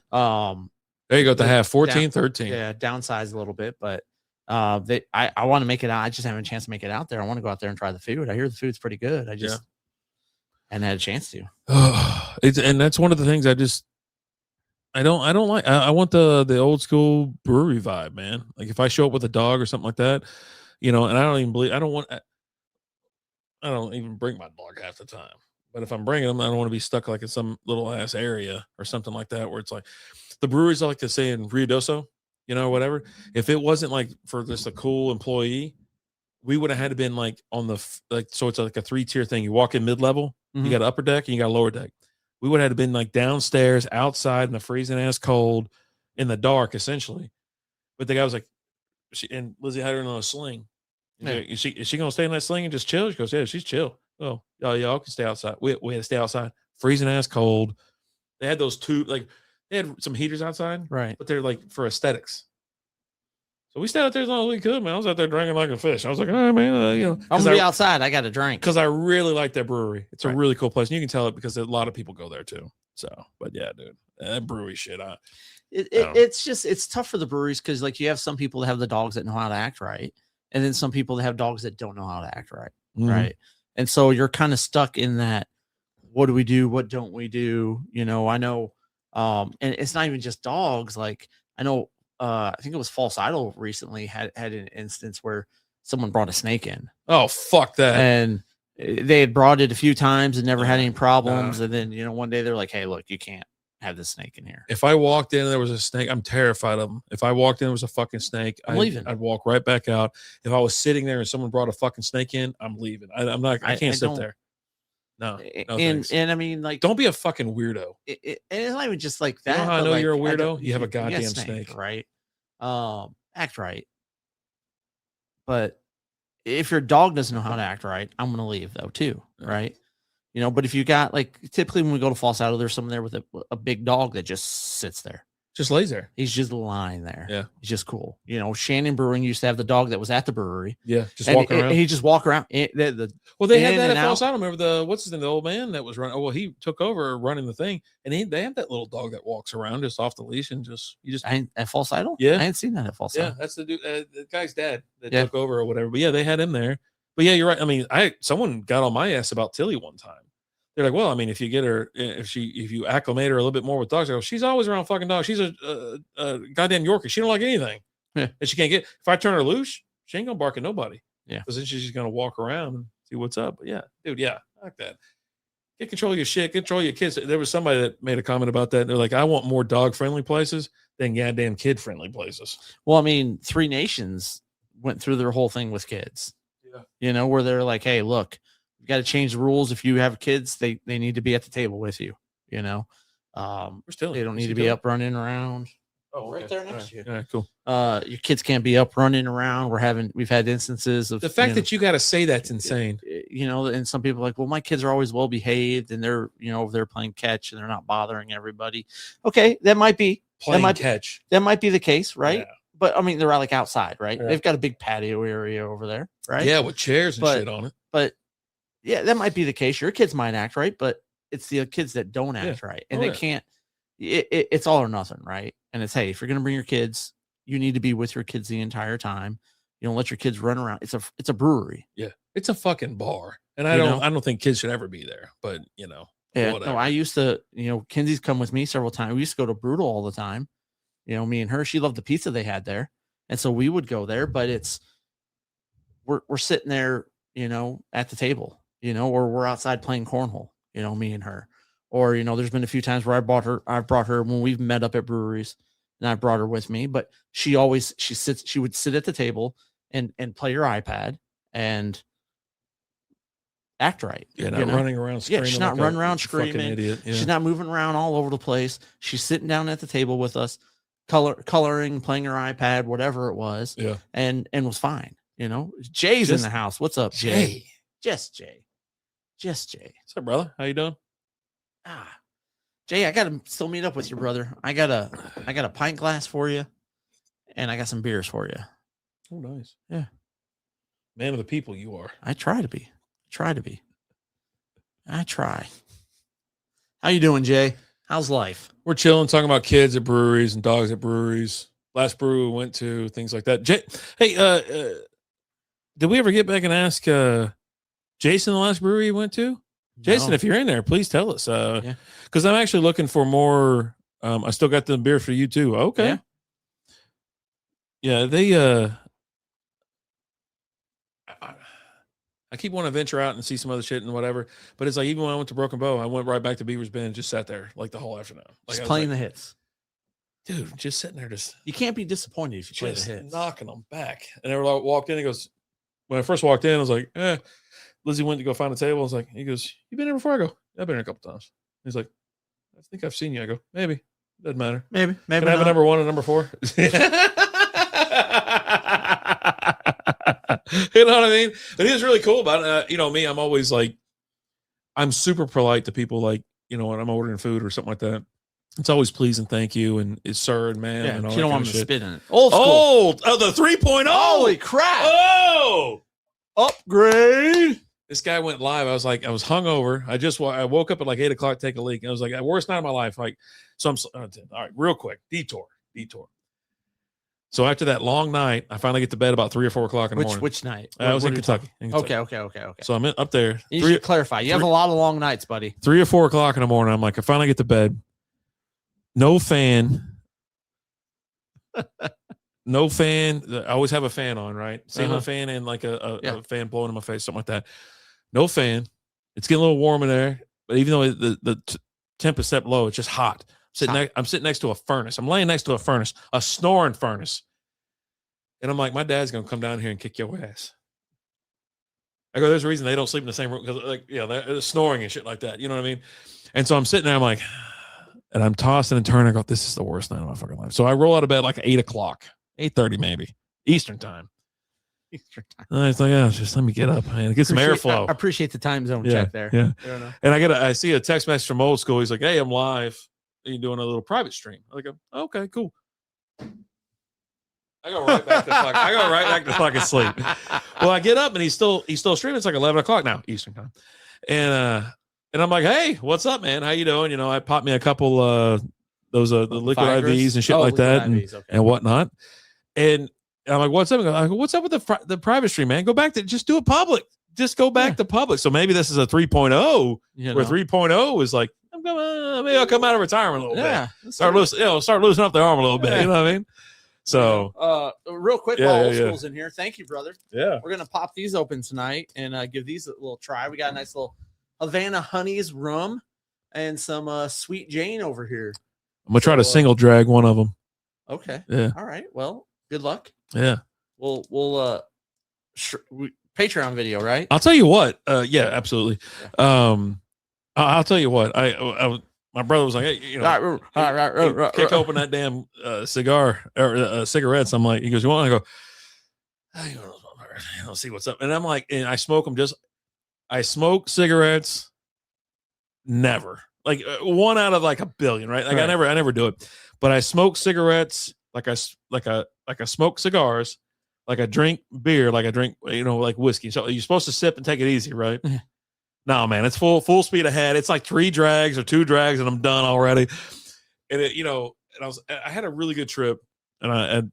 There you go. To have 14, 13. Yeah, downsize a little bit, but I want to make it out. I just haven't a chance to make it out there. I want to go out there and try the food. I hear the food's pretty good. I just hadn't had a chance to. And that's one of the things I don't like. I want the old school brewery vibe, man. Like if I show up with a dog or something like that, and I don't even bring my dog half the time. But if I'm bringing them, I don't want to be stuck like in some little ass area or something like that, where it's like the breweries I like to say in Ruidoso, whatever. If it wasn't like for just a cool employee, we would have had to been like on the, so it's like a 3-tier thing. You walk in mid-level, you got an upper deck and you got a lower deck. We would have had to been like downstairs outside in the freezing ass cold in the dark, essentially. But the guy was like, and Lizzie had her on a sling. Yeah. Is she going to stay in that sling and just chill? She goes, yeah, she's chill. Oh, y'all can stay outside. We had to stay outside, freezing ass cold. They had those they had some heaters outside, right? But they're like for aesthetics. So we stayed out there as long as we could, man. I was out there drinking like a fish. I was like, oh man, I'm gonna be outside. I got a drink because I really like that brewery. It's a really cool place, and you can tell it because a lot of people go there too. So, but yeah, dude, that brewery shit. It's tough for the breweries because like you have some people that have the dogs that know how to act right, and then some people that have dogs that don't know how to act right, right? And so you're kind of stuck in that. what do we do? What don't we do? I know, and it's not even just dogs. Like I know, I think it was False Idol recently had an instance where someone brought a snake in. Oh, fuck that. And they had brought it a few times and never had any problems. And then, one day they're like, hey, look, you can't have this snake in here. If I walked in and there was a snake, I'm terrified of them. If I walked in and there was a fucking snake, I'm leaving. I'd walk right back out. If I was sitting there and someone brought a fucking snake in, I'm leaving. I can't sit there. No, and I mean, like, don't be a fucking weirdo. And it's not even just like that. You know how I know you're a weirdo? You have a goddamn snake, right? Act right. But if your dog doesn't know how to act right, I'm going to leave though too. Right. But if you got like, typically when we go to False Idol, there's someone there with a big dog that just sits there. Just lays there. He's just lying there. Yeah. He's just cool. Shannon Brewing used to have the dog that was at the brewery. Yeah. Just walking around. He just walk around. They had that at False Idol. Remember what's his name? The old man that was running. Oh, well, he took over running the thing. And they have that little dog that walks around just off the leash and at False Idol? Yeah. I hadn't seen that at False Idol. Yeah. That's the dude, the guy's dad that took over or whatever. But yeah, they had him there. But yeah, you're right. I mean, someone got on my ass about Tilly one time. They're like, well, I mean, if you get her, if you acclimate her a little bit more with dogs, I go, she's always around fucking dogs. She's a goddamn Yorkie. She don't like anything. Yeah. And she can't get, if I turn her loose, she ain't gonna bark at nobody. Yeah. Because then she's just gonna walk around and see what's up. But yeah, dude, yeah, I like that. Get control of your shit, control your kids. There was somebody that made a comment about that. They're like, I want more dog friendly places than goddamn kid friendly places. Well, I mean, Three Nations went through their whole thing with kids. Yeah. Where they're like, hey, look, you got to change the rules. If you have kids, they need to be at the table with you. They don't need to be up running around. Oh, right there next to you. Yeah, cool. Your kids can't be up running around. We've had instances of the fact that you got to say that's insane. And some people are like, well, my kids are always well behaved and they're over there playing catch and they're not bothering everybody. Okay, that might be catch. That might be the case, right? Yeah. But I mean, they're like outside, right? Yeah. They've got a big patio area over there, right? Yeah, with chairs and shit on it. But yeah, that might be the case. Your kids might act right, but it's the kids that don't act right, and they can't. It's all or nothing, right? And it's, hey, if you're gonna bring your kids, you need to be with your kids the entire time. You don't let your kids run around. It's a brewery. Yeah, it's a fucking bar, and I don't think kids should ever be there. But yeah. whatever. No, I used to. Kenzie's come with me several times. We used to go to Brutal all the time. Me and her. She loved the pizza they had there, and so we would go there. But we're sitting there, at the table, or we're outside playing cornhole. Me and her. Or, there's been a few times where I brought her when we've met up at breweries and I brought her with me, but she would sit at the table and play her iPad and act right. Yeah, not running around screaming. Yeah, she's not running around screaming. Idiot. Yeah. She's not moving around all over the place. She's sitting down at the table with us, coloring, playing her iPad, whatever it was. Yeah. And was fine. Jay's in the house. What's up, Jay? Just Jay. What's up, brother? How you doing? Jay, I gotta still meet up with you, brother. I got a pint glass for you, and I got some beers for you. Oh, nice. Yeah, man of the people you are. I try to be. I try. How you doing, Jay? How's life? We're chilling, talking about kids at breweries and dogs at breweries. Last brewery we went to, things like that. Jay, hey, did we ever get back and ask Jason the last brewery you went to? Jason, if you're in there, please tell us. Because I'm actually looking for more. I still got the beer for you too. Okay. Yeah, they. I keep wanting to venture out and see some other shit and whatever, but it's like even when I went to Broken Bow, I went right back to Beaver's Bend and just sat there like the whole afternoon, just playing the hits. Dude, just sitting there, you can't be disappointed if you play the hits, knocking them back. And they were like, walked in. He goes, when I first walked in, I was like, Lizzie went to go find a table. I was like, he goes, you been here before? I go, I've been here a couple times. He's like, I think I've seen you. I go, maybe. Doesn't matter. Maybe. Can I have a number 1 and number 4? You know what I mean? But he was really cool about it. Me, I'm always like, I'm super polite to people, like, when I'm ordering food or something like that. It's always please and thank you and it's sir and ma'am. Yeah, and all you don't want to spit in it. Old the 3.0. Holy crap. Oh, upgrade. This guy went live. I was hungover. I woke up at like 8 o'clock, take a leak. And I was like, worst night of my life. Like, so I'm all right, real quick. Detour. So after that long night, I finally get to bed about 3 or 4 o'clock in the morning. Which night? I was in What Kentucky. Okay. So I'm up there. You should clarify. You have a lot of long nights, buddy. 3 or 4 o'clock in the morning. I'm like, I finally get to bed. No fan. No fan. I always have a fan on, right? Ceiling fan and like a fan blowing in my face, something like that. No fan. It's getting a little warm in there, but even though the temp is set low, it's just hot. I'm sitting next to a furnace. I'm laying next to a furnace, a snoring furnace. And I'm like, my dad's going to come down here and kick your ass. I go, there's a reason they don't sleep in the same room because, like, they're snoring and shit like that. You know what I mean? And so I'm sitting there, I'm like, and I'm tossing and turning. I go, this is the worst night of my fucking life. So I roll out of bed like 8 o'clock, 8:30 maybe, Eastern time. And I was like, just let me get up and get some airflow. I appreciate the time zone check there. Yeah. And I see a text message from Old School. He's like, hey, I'm live. You're doing a little private stream. I go, okay, cool. I go right back to fucking sleep. Well, I get up and he's still streaming. It's like 11 o'clock now, Eastern time. And I'm like, hey, what's up, man? How you doing? I popped me a couple those the liquid IVs and shit like that and whatnot. And I'm like, what's up? I go, what's up with the private stream, man? Go back to just do it public. Just go back to public. So maybe this is a 3.0 where 3.0 is like, maybe I'll come out of retirement a little bit. Start loosening up the arm a little bit. You know what I mean? So, real quick, while Old School's in here, thank you, brother. Yeah, we're gonna pop these open tonight and give these a little try. We got a nice little Havana Honeys rum and some Sweet Jane over here. I'm gonna try to single drag one of them. Okay. Yeah. All right. Well, good luck. Yeah. We'll Patreon video, right? I'll tell you what. Yeah, absolutely. Yeah. I'll tell you what. My brother was like, hey, kick open that damn cigar or cigarettes. I'm like, he goes, you want? I go, I'll see what's up. And I'm like, and I smoke them. I smoke cigarettes. Never like one out of like a billion, right? Like I never do it. But I smoke cigarettes like I smoke cigars, like I drink beer, like I drink like whiskey. So you're supposed to sip and take it easy, right? No, man, it's full speed ahead. It's like 3 drags or 2 drags, and I'm done already. And I had a really good trip, and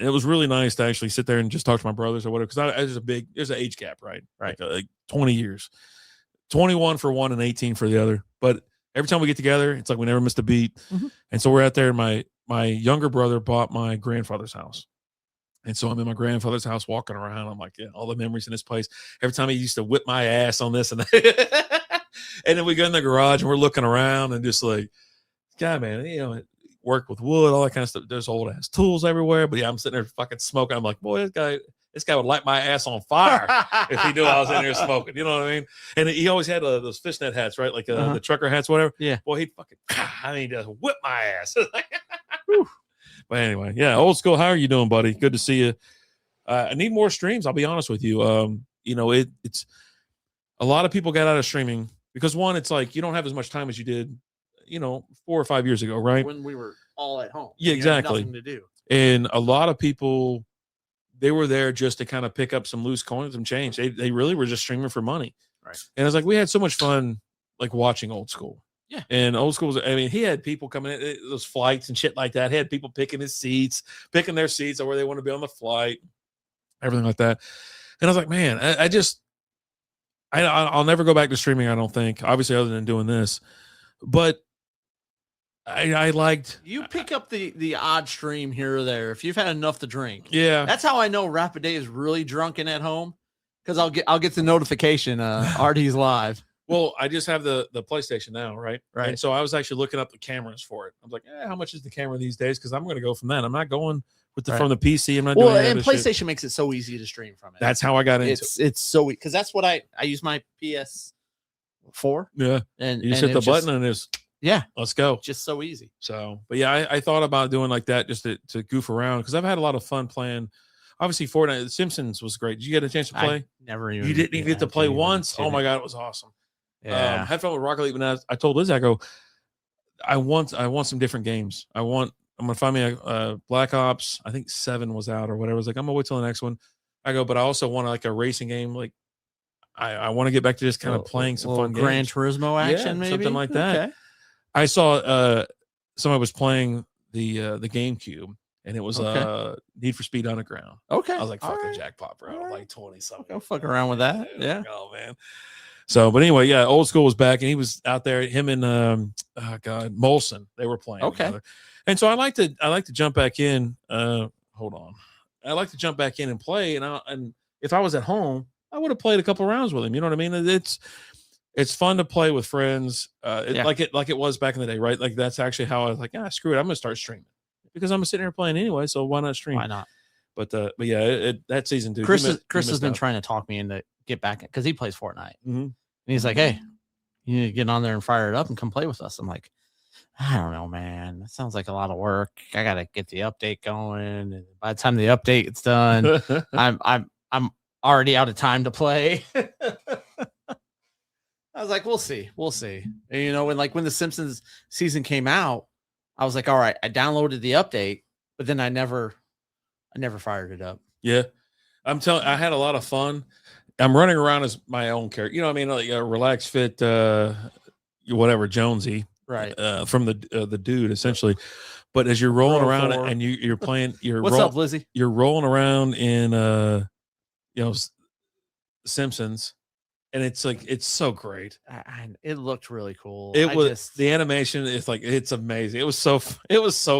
it was really nice to actually sit there and just talk to my brothers or whatever. Because there's an age gap, right? Like 20 years, 21 for one and 18 for the other. But every time we get together, it's like we never missed a beat. Mm-hmm. And so we're out there. And my younger brother bought my grandfather's house. And so I'm in my grandfather's house walking around. I'm like, all the memories in this place. Every time he used to whip my ass on this and that. And then we go in the garage and we're looking around and just like, God, man, work with wood, all that kind of stuff. There's old ass tools everywhere. But yeah, I'm sitting there fucking smoking. I'm like, boy, this guy would light my ass on fire if he knew I was in there smoking. You know what I mean? And he always had those fishnet hats, right? Like the trucker hats, whatever. Yeah. Boy, he'd just whip my ass. But anyway, yeah, Old School. How are you doing, buddy? Good to see you. I need more streams. I'll be honest with you. It's a lot of people got out of streaming because one, it's like you don't have as much time as you did, 4 or 5 years ago, right? When we were all at home. Yeah, exactly. Nothing to do. And a lot of people, they were there just to kind of pick up some loose coins, some change. They really were just streaming for money. Right. And it's like we had so much fun, like watching Old School. Yeah. And Old School he had people coming in, those flights and shit like that. He had people picking their seats or where they want to be on the flight, everything like that. And I was like, man, I'll never go back to streaming, I don't think, obviously, other than doing this. But I liked. You pick up the odd stream here or there if you've had enough to drink. Yeah. That's how I know Rapid Day is really drunken at home, because I'll get the notification, RD's live. Well, I just have the PlayStation now, right? Right. And so I was actually looking up the cameras for it. I was like, how much is the camera these days? Because I'm going to go from that. I'm not going from the PC. I'm not doing and PlayStation makes it so easy to stream from it. That's how I got into it. It's so because that's what I use my PS4. Yeah. And you just hit the button and it's let's go. Just so easy. So, but yeah, I thought about doing like that just to goof around because I've had a lot of fun playing. Obviously, Fortnite, The Simpsons was great. Did you get a chance to play? Never even. You didn't even get to play once. Oh my God, it was awesome. Yeah. Had fun with Rocket League. But I told Liz, I go, I want some different games. I'm gonna find me a Black Ops. I think 7 was out or whatever. I was like, I'm gonna wait till the next one. I go, but I also want like a racing game. Like I want to get back to just kind of playing some fun games. Gran Turismo action, maybe something like that. Okay. I saw somebody was playing the GameCube, and it was Okay. Need for Speed Underground. Okay. I was like, All fucking right. jackpot, bro. All right. Like 20 something. Go fuck around with that. Yeah. Like, oh man. So, but anyway, yeah, Old School was back, and he was out there. Him and Molson, they were playing together. And so I like to jump back in. Hold on, I like to jump back in and play. And if I was at home, I would have played a couple rounds with him. You know what I mean? It's fun to play with friends. Like it was back in the day, right? Like that's actually how I was like, screw it, I'm gonna start streaming because I'm sitting here playing anyway. So why not stream? Why not? But yeah, that season, dude. Chris has been trying to talk me into get back because he plays Fortnite, and he's like, "Hey, you need to get on there and fire it up and come play with us." I'm like, I don't know, man. That sounds like a lot of work. I gotta get the update going, and by the time the update gets done, I'm already out of time to play. I was like, we'll see. And, you know, when the Simpsons season came out, I was like, all right, I downloaded the update, but then I never fired it up. Yeah. I had a lot of fun. I'm running around as my own character. You know what I mean? Like a relaxed fit, whatever, Jonesy. Right. From the dude, essentially. But as you're rolling around and you're playing, what's up, Lizzie? You're rolling around in, Simpsons. And it's like, it's so great. It looked really cool. The animation is like, it's amazing. It was so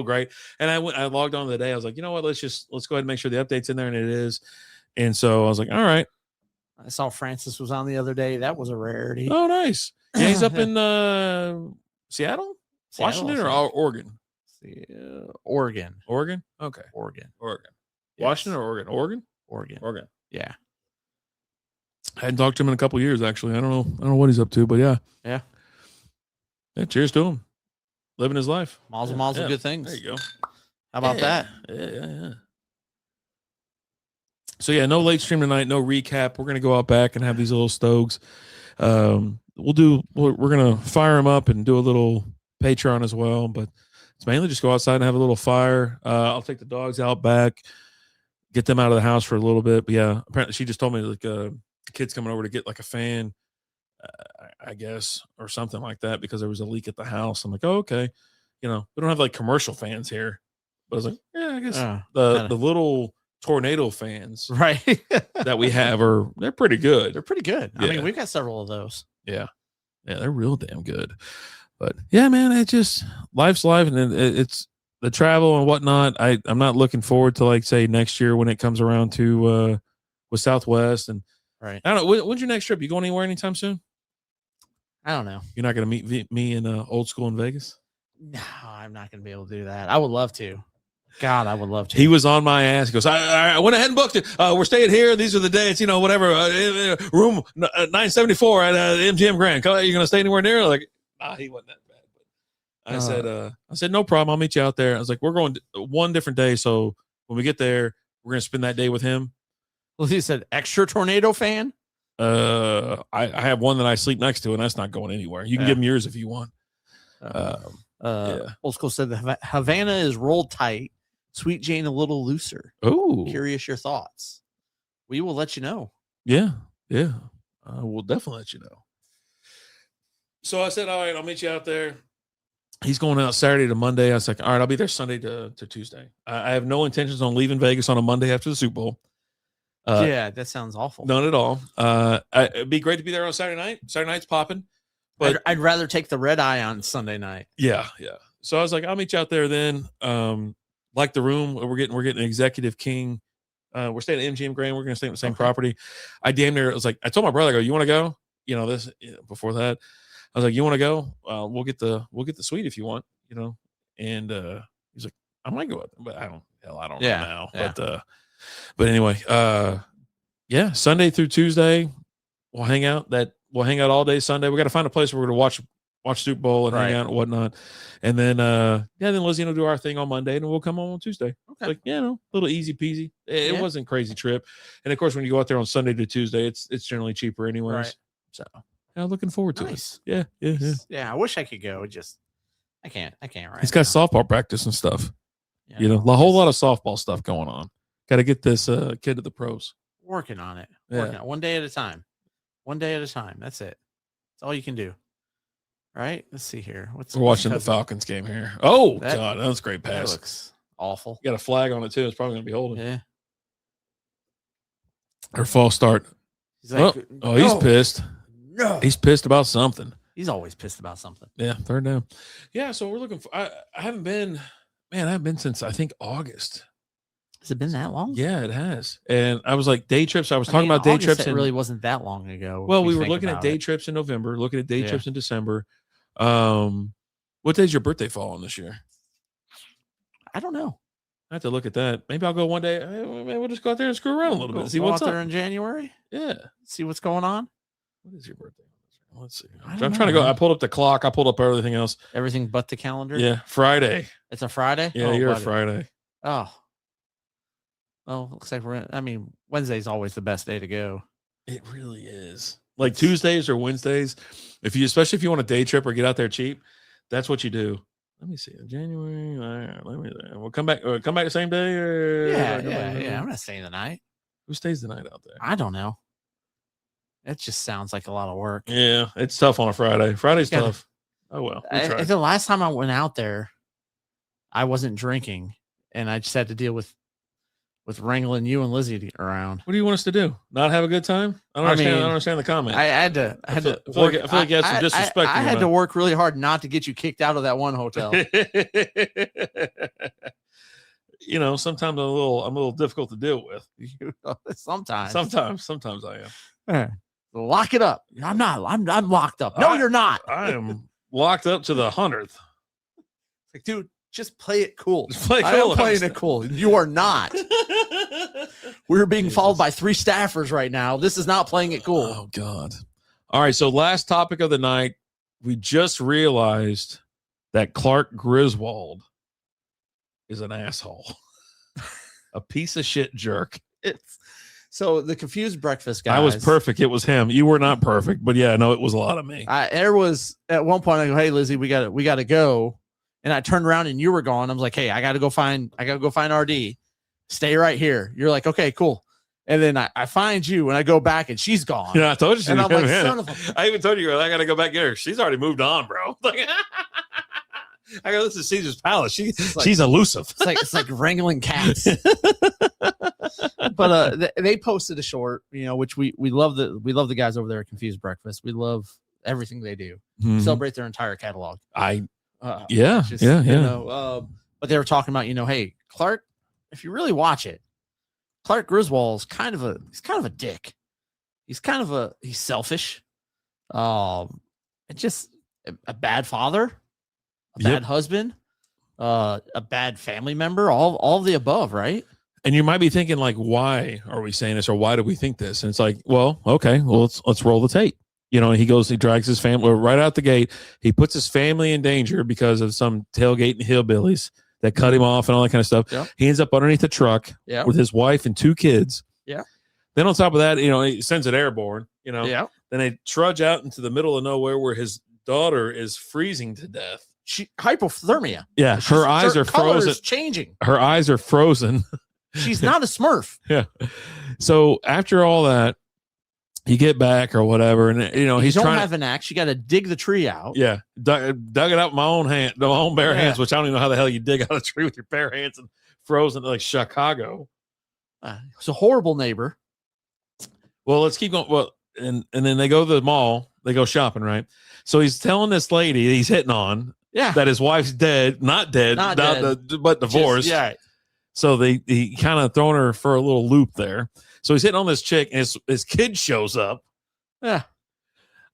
great. And I logged on today. I was like, you know what? Let's go ahead and make sure the update's in there. And it is. And so I was like, all right. I saw Francis was on the other day. That was a rarity. Oh, nice. Yeah. He's up in Seattle, Washington, or Oregon? Oregon. Oregon? Okay. Oregon. Yes. Washington or Oregon? Oregon. Yeah. I hadn't talked to him in a couple of years, actually. I don't know what he's up to, but yeah. Yeah. Cheers to him. Living his life. Mazel of good things. There you go. How about that? Yeah. So yeah, no late stream tonight, no recap. We're gonna go out back and have these little stogs. We're gonna fire them up and do a little Patreon as well, but it's mainly just go outside and have a little fire. I'll take the dogs out back, get them out of the house for a little bit. But yeah, apparently she just told me like the kid's coming over to get like a fan, I guess, or something like that because there was a leak at the house. I'm like, oh, okay. You know, we don't have like commercial fans here, but I was like, yeah, I guess the little tornado fans, right, that we have they're pretty good. They're pretty good. Yeah. I mean, we've got several of those. Yeah, they're real damn good. But yeah, man, it just life's life, and it's the travel and whatnot. I'm not looking forward to like say next year when it comes around to with Southwest and right. I don't know. When's your next trip? You going anywhere anytime soon? I don't know. You're not going to meet me in Old School in Vegas? No, I'm not going to be able to do that. I would love to. God, I would love to. He was on my ass. He goes, I went ahead and booked it. We're staying here. These are the dates, whatever. Room 974 at MGM Grand. Are you going to stay anywhere near? Like, nah, he wasn't that bad. But I said, no problem. I'll meet you out there. I was like, we're going one different day. So when we get there, we're going to spend that day with him. Well, he said, extra tornado fan? I have one that I sleep next to, and that's not going anywhere. You can give him yours if you want. Old School said the Havana is rolled tight. Sweet Jane a little looser. Oh, curious your thoughts. We will let you know. Yeah. We'll definitely let you know. So I said, all right, I'll meet you out there. He's going out Saturday to Monday. I was like, all right, I'll be there Sunday to Tuesday. I have no intentions on leaving Vegas on a Monday after the Super Bowl. Yeah, that sounds awful. None at all. It'd be great to be there on Saturday night. Saturday night's popping. But I'd rather take the red eye on Sunday night. Yeah. So I was like, I'll meet you out there then. Like the room, we're getting an executive king. We're staying at MGM Grand. We're going to stay on the same property. I damn near, I told my brother, I go, you want to go? Before that, I was like, you want to go? We'll get the suite if you want, and he's like, I might go up, but I don't know now. Yeah. But anyway, Sunday through Tuesday, we'll hang out all day Sunday. We got to find a place where we're going to watch Super Bowl and hang out and whatnot. And then, then Lizzie will do our thing on Monday and we'll come on Tuesday. Okay. Little easy peasy. It wasn't a crazy trip. And of course, when you go out there on Sunday to Tuesday, it's generally cheaper anyways. Right. So looking forward to it. Yeah. Yeah. I wish I could go. I can't right. He's got softball practice and stuff. Yeah, a whole lot of softball stuff going on. Got to get this kid to the pros. Working on it. One day at a time. That's it. That's all you can do. Right? Let's see here. We're watching the Falcons game here. Oh, God. That was a great pass. Awful. Got a flag on it too. It's probably going to be holding. Yeah. Or false start. He's like, he's pissed. No. He's pissed about something. He's always pissed about something. Yeah, third down. Yeah, so we're looking for. I haven't been since I think August. Has it been that long? Yeah, it has. And I was like day trips. I was talking about day August, trips. It really wasn't that long ago. Well, we were looking at day trips in November, looking at day trips in December. What day's your birthday fall on this year? I don't know. I have to look at that. Maybe I'll go one day. Maybe we'll just go out there and screw around a little bit. See what's up there in January. Yeah. See what's going on. What is your birthday? Let's see. I'm trying to go. I pulled up the clock. I pulled up everything else. Everything but the calendar. Yeah, Friday. It's a Friday. Yeah, you're a Friday. Oh. Well, looks like Wednesday's always the best day to go. It really is. Like Tuesdays or Wednesdays, especially if you want a day trip or get out there cheap, that's what you do. Let me see. January. We'll come back. Come back the same day. Or Yeah. I'm not staying the night. Who stays the night out there? I don't know. It just sounds like a lot of work. Yeah, it's tough on a Friday. Friday's tough. Oh well. The last time I went out there, I wasn't drinking, and I just had to deal with wrangling you and Lizzie around. What do you want us to do? Not have a good time? I don't understand the comment. I feel like you had some disrespect. I had to work really hard not to get you kicked out of that one hotel. Sometimes I'm a little difficult to deal with. Sometimes I am. Lock it up. I'm locked up. No, you're not. I am locked up to the 100th. Like, dude, just play it cool. I am playing it cool. You are not. We're being followed by 3 staffers right now. This is not playing it cool. Oh, God. All right. So last topic of the night, we just realized that Clark Griswold is an asshole. A piece of shit jerk. So the confused breakfast guys. I was perfect. It was him. You were not perfect, but yeah, no, it was a lot of me. There was at one point I go, "Hey Lizzie, we got to go," and I turned around and you were gone. I was like, "Hey, I got to go find RD. Stay right here." You're like, "Okay, cool." And then I find you and I go back and she's gone. Yeah, I told you. And I'm like, son of a... I even told you, I got to go back get her. She's already moved on, bro. I go, this is Caesar's Palace. She's elusive. It's like wrangling cats. But they posted a short, which we love the guys over there at Confused Breakfast. We love everything they do. Mm-hmm. Celebrate their entire catalog. But they were talking about, hey, Clark, if you really watch it, Clark Griswold's kind of a dick. He's selfish. Just a bad father. A bad husband, a bad family member, all of the above, right? And you might be thinking, like, why are we saying this, or why do we think this? And it's like, well, okay, well, let's roll the tape. He drags his family right out the gate. He puts his family in danger because of some tailgating hillbillies that cut him off and all that kind of stuff. Yeah. He ends up underneath the truck with his wife and 2 kids. Yeah. Then on top of that, he sends it airborne. Yeah. Then they trudge out into the middle of nowhere where his daughter is freezing to death. Hypothermia. Yeah, her eyes are frozen. Changing. Her eyes are frozen. She's not a Smurf. Yeah. So after all that, you get back or whatever, and he's don't trying have an axe. You got to dig the tree out. Yeah, dug it out with my own bare hands, which I don't even know how the hell you dig out a tree with your bare hands and frozen like Chicago. It's a horrible neighbor. Well, let's keep going. Well, and then they go to the mall. They go shopping, right? So he's telling this lady that he's hitting on. Yeah. That his wife's not dead, but divorced. Yeah. So he kind of throwing her for a little loop there. So he's hitting on this chick, and his kid shows up. Yeah.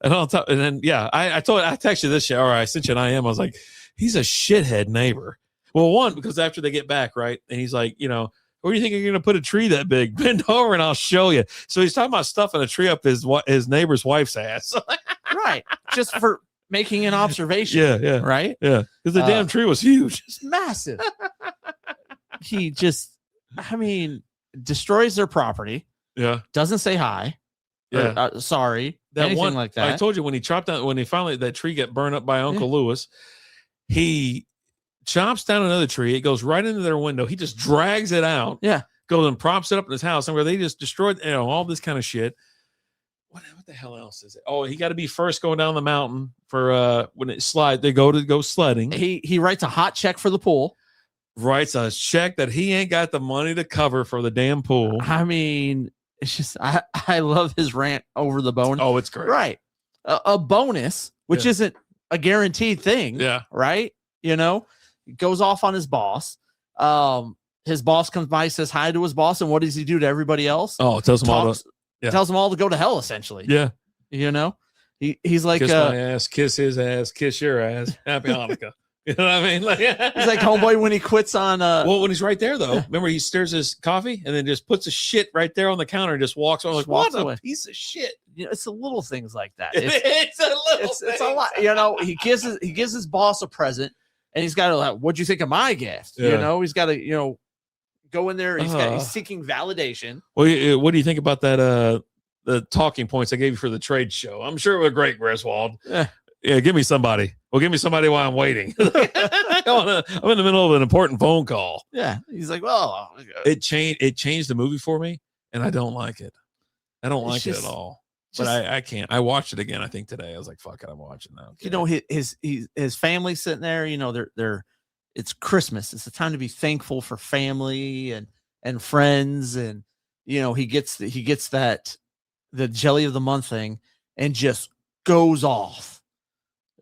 And on top, and then I texted this shit, or I sent you an IM. I was like, he's a shithead neighbor. Well, one, because after they get back, right, and he's like, where do you think you're going to put a tree that big? Bend over and I'll show you. So he's talking about stuffing a tree up his neighbor's wife's ass. Right. Just for making an observation. Yeah. Right? Yeah. Because the damn tree was huge. It's massive. He just, destroys their property. Yeah. Doesn't say hi. Yeah. Or, sorry. That anything one, like that. I told you when he finally that tree got burned up by Uncle Lewis, he chops down another tree. It goes right into their window. He just drags it out. Yeah. Goes and props it up in his house. And where they just destroyed, all this kind of shit. What the hell else is it? Oh, he got to be first going down the mountain for when it slide. They go sledding. He writes a hot check for the pool. writes a check that he ain't got the money to cover for the damn pool. I mean, it's just I love his rant over the bonus. Oh, it's great. Right. A bonus, which isn't a guaranteed thing. Yeah. Right. You know, he goes off on his boss. His boss comes by, says hi to his boss, and what does he do to everybody else? Oh, tells them all to go to hell, essentially. Yeah. You know, he's like, kiss my ass, kiss his ass, kiss your ass. Happy Hanukkah. You know what I mean? Like, he's like homeboy when he quits on. Well, when he's right there though, remember he stirs his coffee and then just puts his shit right there on the counter and just walks on. Like, what a piece of shit! You know, it's the little things like that. It's a lot. You know, he gives his boss a present, and he's got to like, what'd you think of my gift? Yeah. You know, he's got to go in there. He's seeking validation. Well, what do you think about that? The talking points I gave you for the trade show. I'm sure it was great, Griswold. Yeah, give me somebody. Well, give me somebody while I'm waiting. I'm in the middle of an important phone call. Yeah, he's like, well, it changed the movie for me, and I don't like it. I don't like it at all. But I can't. I watched it again. I think today. I was like, fuck it, I'm watching now. Okay. You know, his family's sitting there. You know, they're it's Christmas. It's the time to be thankful for family and friends, and you know, he gets that the jelly of the month thing and just goes off.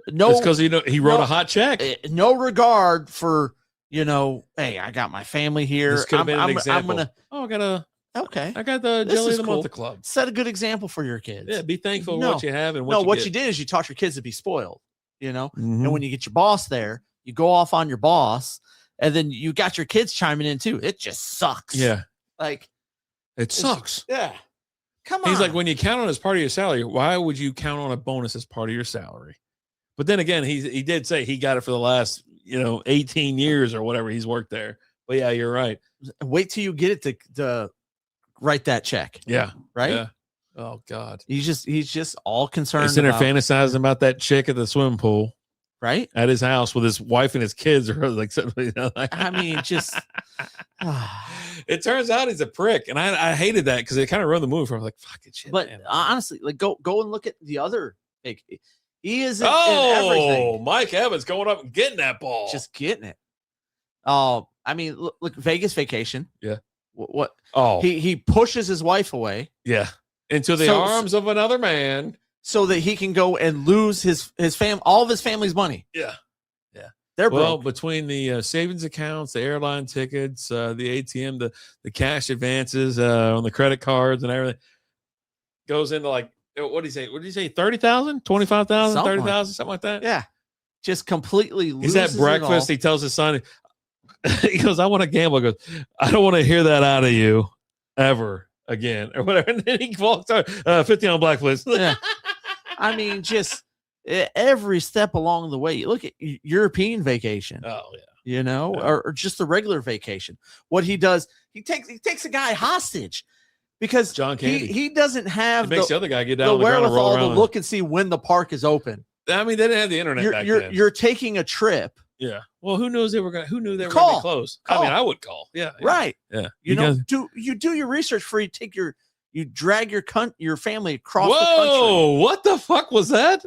No, it's because he wrote a hot check. No regard for, you know, hey, I got my family here. This could have been an example. I got the jelly of the month club. Set a good example for your kids. Yeah, be thankful for what you have and what you did is you taught your kids to be spoiled, you know. And when you get your boss there, you go off on your boss, and then you got your kids chiming in too. It just sucks. Yeah, like it sucks. Yeah, come on. He's like, when you count on as part of your salary, why would you count on a bonus as part of your salary? But then again, he did say he got it for the last 18 years or whatever he's worked there. But yeah, you're right. Wait till you get it to write that check. Yeah. Right. Yeah. Oh God. He's just all concerned. He's in there fantasizing about that chick at the swimming pool. Right. At his house with his wife and his kids, or like something. I mean, just. It turns out he's a prick, and I hated that because it kind of ruined the movie for me. Like, fucking shit. But man, honestly, like go and look at the other. Like, he is in everything. Mike Evans going up and getting that ball. Just getting it. I mean, look, Vegas Vacation. Yeah. What? Oh. He pushes his wife away. Yeah. Into the arms of another man. So that he can go and lose all of his family's money. Yeah. Yeah. They're broke. Well, between the savings accounts, the airline tickets, the ATM, the cash advances on the credit cards and everything, goes into like, what did he say? What did he say? 30,000, 25,000, 30,000, something like that. Yeah. Just completely loses. He's at breakfast. He tells his son, he goes, I want to gamble. He goes, I don't want to hear that out of you ever again or whatever. And then he walks out 50 on blacklist. Yeah. I mean, just every step along the way. You look at European Vacation. Oh, yeah. You know, or just the regular vacation. What he does, he takes a guy hostage. Because John Candy. he doesn't have the other guy get down the wherewithal to look and see when the park is open. I mean, they didn't have the internet back then. You're taking a trip. Yeah. Well, who knew they were going to be close? Call. I mean, I would call. Yeah. Right. Yeah. You do your research before you drag your family across the country. Whoa! What the fuck was that?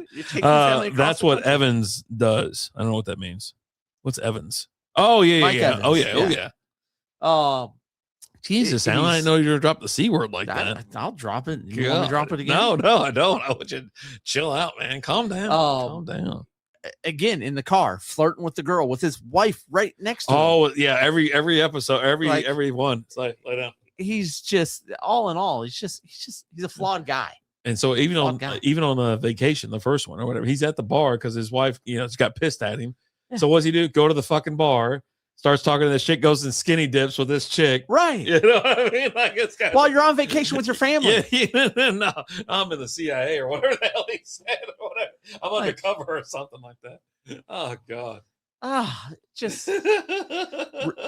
That's what country. Evans does. I don't know what that means. What's Evans? Oh yeah, Mike yeah. Evans. Oh yeah. Oh yeah. Jesus, I didn't know you were going to drop the C word like that. I'll drop it. You want me to drop it again? No, I don't. I want you to chill out, man. Calm down. Calm down. Again, in the car, flirting with the girl with his wife right next to him. Oh, yeah. Every episode, every one. It's like, lay down. He's just, all in all, he's a flawed guy. And so even on a vacation, the first one or whatever, he's at the bar because his wife, got pissed at him. Yeah. So what's he do? Go to the fucking bar. Starts talking to this chick, goes in skinny dips with this chick. Right. You know what I mean? Like it's kind while you're on vacation with your family. No, I'm in the CIA or whatever the hell he said or whatever. I'm undercover or something like that. Oh, God. Just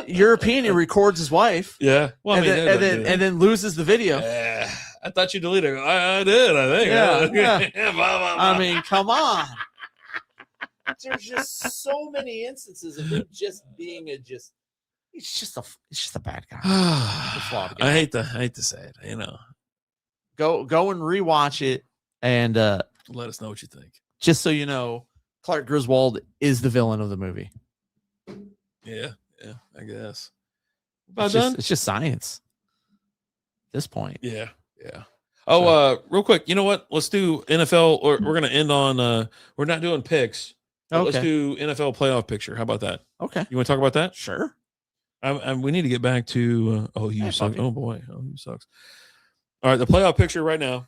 European, he records his wife. Yeah. Well, and then loses the video. Yeah. I thought you deleted it. I did, I think. Yeah. I mean, come on. There's just so many instances of him just being he's just a bad guy. A flawed guy. I hate to say it, Go and rewatch it and let us know what you think. Just so you know, Clark Griswold is the villain of the movie. Yeah. Yeah, I guess. About done? It's just science at this point. Yeah. Oh, real quick, you know what? Let's do NFL, or we're gonna end on. We're not doing picks. But let's do NFL playoff picture. How about that? Okay. You want to talk about that? Sure. We need to get back to. OU sucks. Oh boy, OU sucks. All right, the playoff picture right now.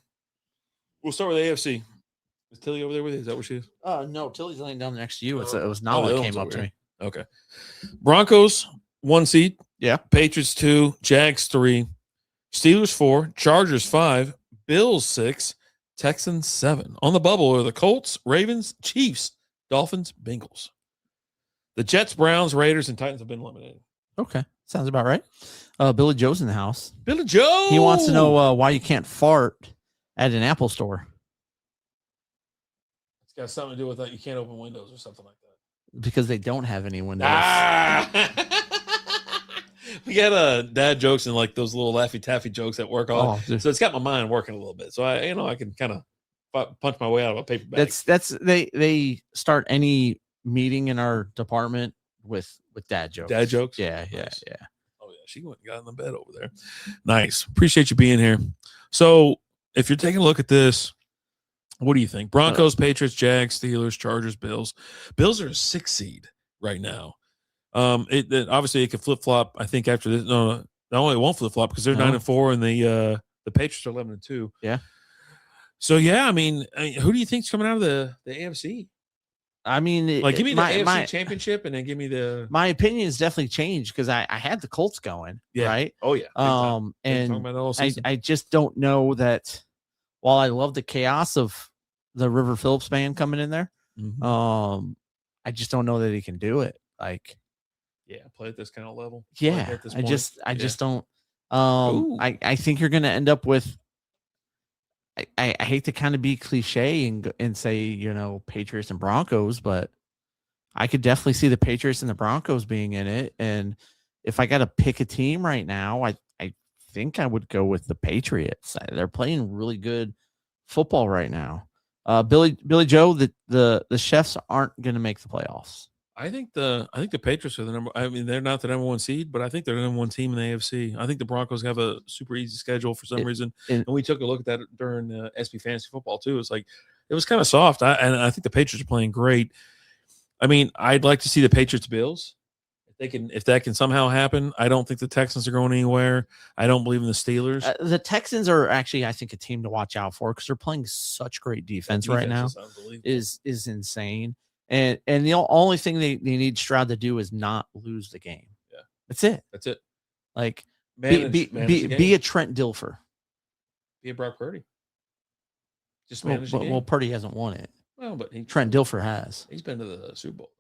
We'll start with AFC. Is Tilly over there with you? Is that what she is? No, Tilly's laying down next to you. It was Nala that came up to me. Okay. Broncos 1 seed. Yeah. Patriots 2. Jags 3. Steelers 4. Chargers 5. Bills 6. Texans 7. On the bubble are the Colts, Ravens, Chiefs, Dolphins, Bengals. The Jets, Browns, Raiders, and Titans have been eliminated. Okay. Sounds about right. Billy Joe's in the house. Billy Joe! He wants to know why you can't fart at an Apple store. It's got something to do with that. You can't open windows or something like that. Because they don't have any windows. We got dad jokes and like those little Laffy Taffy jokes that work on. So it's got my mind working a little bit. So I can kind of punch my way out of a paper bag. They start any meeting in our department with dad jokes. Dad jokes? Yeah. Oh yeah, she went and got in the bed over there. Nice. Appreciate you being here. So if you're taking a look at this, what do you think? Broncos, Patriots, Jags, Steelers, Chargers, Bills. Bills are a 6 seed right now. Obviously it could flip flop. I think after this, no, it won't flip flop because they're 9-4 and the Patriots are 11-2. Yeah. So yeah, I mean, who do you think's coming out of the AFC? I mean, give me the AFC championship and then give me the. My opinion has definitely changed because I had the Colts going, right? Oh yeah. And I just don't know that. While I love the chaos of the River Phillips band coming in there, I just don't know that he can do it. Like, play at this kind of level. Yeah, I just don't. I think you're going to end up with. I hate to kind of be cliche and say, Patriots and Broncos, but I could definitely see the Patriots and the Broncos being in it. And if I got to pick a team right now, I think I would go with the Patriots. They're playing really good football right now. Billy Joe, the Chefs aren't going to make the playoffs. I think the Patriots are the number. I mean, they're not the number 1 seed, but I think they're the number 1 team in the AFC. I think the Broncos have a super easy schedule for some reason, and we took a look at that during SB Fantasy Football too. It's like it was kind of soft, and I think the Patriots are playing great. I mean, I'd like to see the Patriots Bills. If that can somehow happen. I don't think the Texans are going anywhere. I don't believe in the Steelers. The Texans are actually, I think, a team to watch out for because they're playing such great defense right now. Is insane. And the only thing they need Stroud to do is not lose the game. Yeah, that's it. Like be a Trent Dilfer. Be a Brock Purdy. Just manage the game. Well, Purdy hasn't won it. Well, but Trent Dilfer has. He's been to the Super Bowl.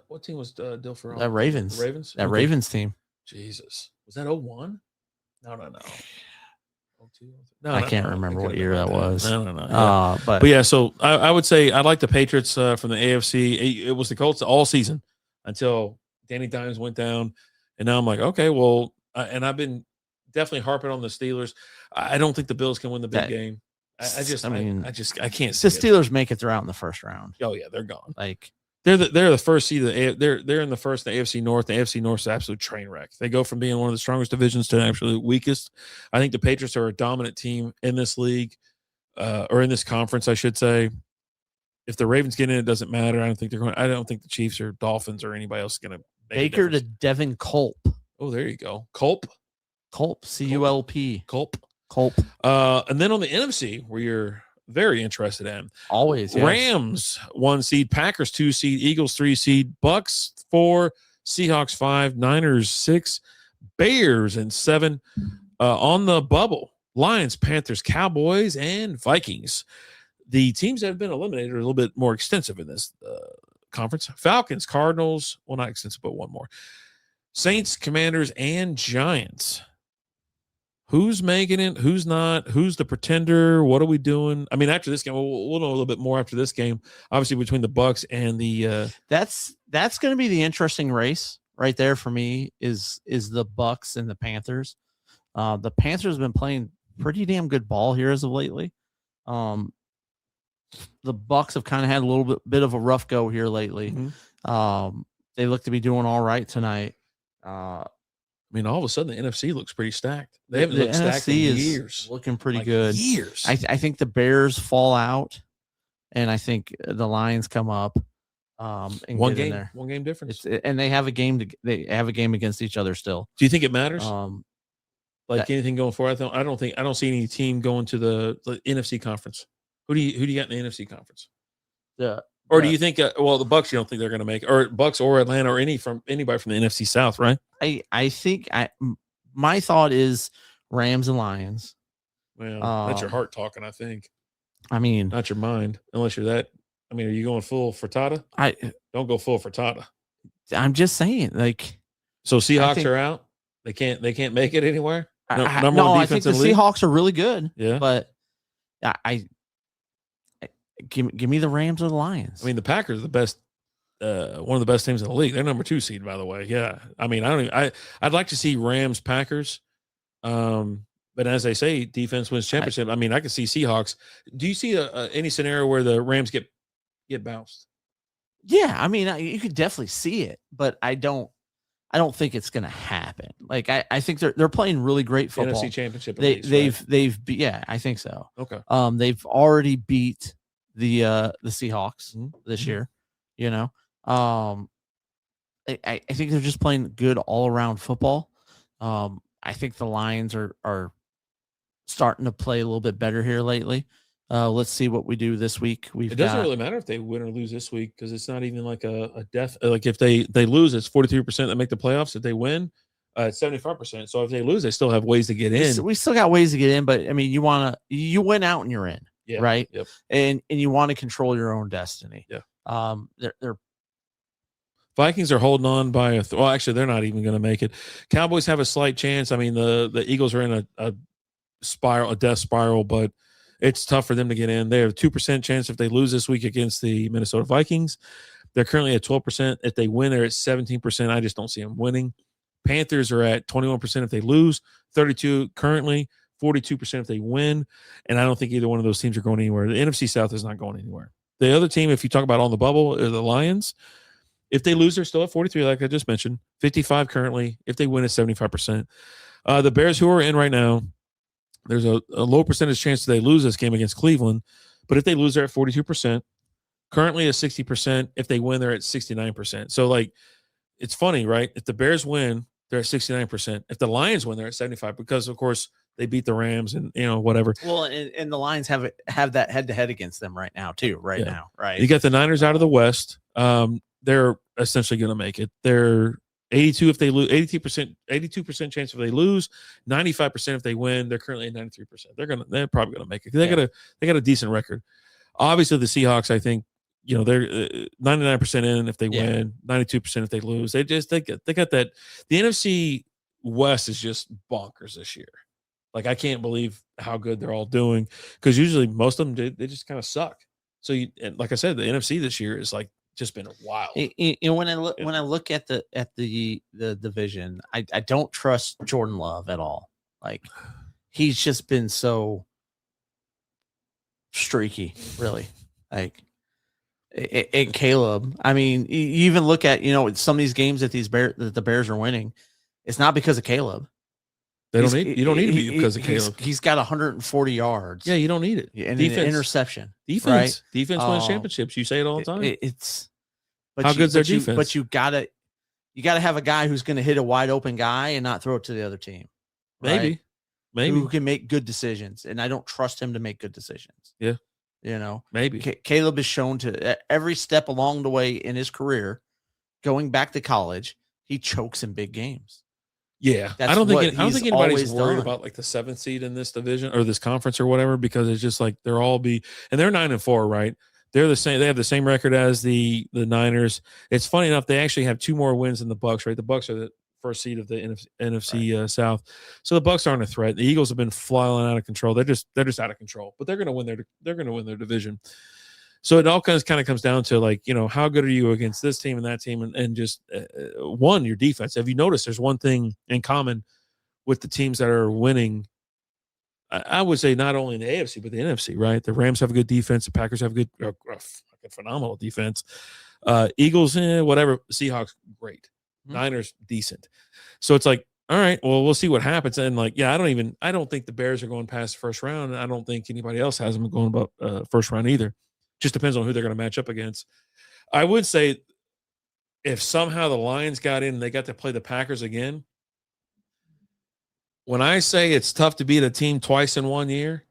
What team was Dilfer on? The Ravens. The Ravens? That Ravens team. Jesus. Was that 01? No. 02? No, I can't remember what year that was. No. Yeah. But yeah, so I would say I like the Patriots from the AFC. It was the Colts all season until Danny Dimes went down. And now I'm like, okay, well, and I've been definitely harping on the Steelers. I don't think the Bills can win the big game. I can't see the Steelers make it throughout in the first round. Oh yeah, they're gone. Like they're the first seed. They're in the first in the AFC North. The AFC North is an absolute train wreck. They go from being one of the strongest divisions to the absolute weakest. I think the Patriots are a dominant team in this league, or in this conference, I should say. If the Ravens get in, it doesn't matter. I don't think the Chiefs or Dolphins or anybody else is going to Baker to Devin Culp. Oh, there you go. Culp, CULP. Culp. And then on the NFC, where you're very interested in, always, yes. Rams 1 seed, Packers 2 seed, Eagles 3 seed, Bucks 4, Seahawks 5, Niners 6, Bears and 7. On the bubble, Lions, Panthers, Cowboys, and Vikings. The teams that have been eliminated are a little bit more extensive in this conference. Falcons, Cardinals, well, not extensive, but one more. Saints, Commanders, and Giants. Who's making it? Who's not? Who's the pretender? What are we doing? I mean, after this game, we'll know a little bit more after this game. Obviously, between the Bucks and the that's going to be the interesting race right there for me. Is the Bucks and the Panthers? The Panthers have been playing pretty damn good ball here as of lately. The Bucks have kind of had a little bit of a rough go here lately. Mm-hmm. They look to be doing all right tonight. I mean, all of a sudden the NFC looks pretty stacked. They haven't The looked stacked in NFC is years. looking pretty Like good. years. I think the Bears fall out, and I think the Lions come up. And one get in game, there. one game difference. And they have a game against each other still. Do you think it matters? Like anything going forward? I don't see any team going to the NFC conference. Who do you got in the NFC conference? Or do you think? The Bucks, you don't think they're going to make, or Bucks or Atlanta or anybody from the NFC South, right? I think my thought is Rams and Lions. Well, that's your heart talking, I think. I mean, not your mind, unless you're that. I mean, are you going full frittata? Don't go full frittata. I'm just saying, like. So Seahawks are out. They can't make it anywhere. I think the Seahawks are really good. Yeah, but give me the Rams or the Lions. I mean, the Packers are the best, one of the best teams in the league. They're number 2 seed, by the way. Yeah, I mean, I'd like to see Rams Packers, but as they say, defense wins championship. I mean, I could see Seahawks. Do you see any scenario where the Rams get bounced? Yeah, I mean, you could definitely see it, but I don't think it's going to happen. Like I think they're playing really great football. NFC Championship. I think so. Okay. They've already beat the Seahawks this year. You know, I think they're just playing good all around football. I think the Lions are starting to play a little bit better here lately. Let's see what we do this week. It doesn't really matter if they win or lose this week because it's not even like a death. Like if they lose, it's 43% that make the playoffs. If they win, it's 75%. So if they lose, they still have ways to get in. We still got ways to get in, but I mean, you win out and you're in, right? Yep. And you want to control your own destiny. Yeah. They're Vikings are holding on by actually, they're not even going to make it. Cowboys have a slight chance. I mean, the Eagles are in a death spiral, but it's tough for them to get in. They have a 2% chance if they lose this week against the Minnesota Vikings. They're currently at 12%. If they win, they're at 17%. I just don't see them winning. Panthers are at 21% if they lose, 32 currently, 42% if they win. And I don't think either one of those teams are going anywhere. The NFC South is not going anywhere. The other team, if you talk about on the bubble, are the Lions. If they lose, they're still at 43, like I just mentioned. 55 currently. If they win, it's 75%. The Bears, who are in right now, there's a low percentage chance that they lose this game against Cleveland. But if they lose, they're at 42%. Currently at 60%. If they win, they're at 69%. So, like, it's funny, right? If the Bears win, they're at 69%. If the Lions win, they're at 75% because, of course, they beat the Rams and, whatever. Well, and the Lions have that head-to-head against them right now, too, now, right? You got the Niners out of the West. They're essentially going to make it. They're 82 if they lose, 82% chance if they lose, 95% if they win. They're currently at 93%. They're probably gonna make it. They got a decent record. Obviously, the Seahawks, I think, they're 99% in if they win, 92% if they lose. They got that. The NFC West is just bonkers this year. Like, I can't believe how good they're all doing because usually most of them they just kind of suck. So, like I said, the NFC this year is like just been wild. When I look at the division, I don't trust Jordan Love at all. Like, he's just been so streaky, really. Like, and Caleb, I mean, you even look at some of these games that the Bears are winning. It's not because of Caleb. You don't need to be because of Caleb. He's got 140 yards. Yeah, you don't need it. And an interception. Defense wins championships. You say it all the time. How good's their defense? But you gotta have a guy who's going to hit a wide open guy and not throw it to the other team. Maybe who can make good decisions, and I don't trust him to make good decisions. Yeah, maybe Caleb is shown to every step along the way in his career, going back to college, he chokes in big games. Yeah, I don't think anybody's worried about like the 7th seed in this division or this conference or whatever because it's just like they're 9-4, right? They're the same. They have the same record as the Niners. It's funny enough they actually have 2 more wins than the Bucks, right? The Bucks are the first seed of the NFC South, so the Bucks aren't a threat. The Eagles have been flying out of control. They're just out of control, but they're going to win their division. So it all kind of comes down to like how good are you against this team and that team and just your defense. Have you noticed there's one thing in common with the teams that are winning? I would say not only in the AFC but the NFC, right? The Rams have a good defense. The Packers have a phenomenal defense. Eagles, whatever. Seahawks, great. Mhm. Niners, decent. So it's like, all right, well, we'll see what happens. And like, yeah, I don't think the Bears are going past the first round. And I don't think anybody else has them going about first round either. Just depends on who they're going to match up against. I would say if somehow the Lions got in and they got to play the Packers again, when I say it's tough to beat a team twice in 1 year,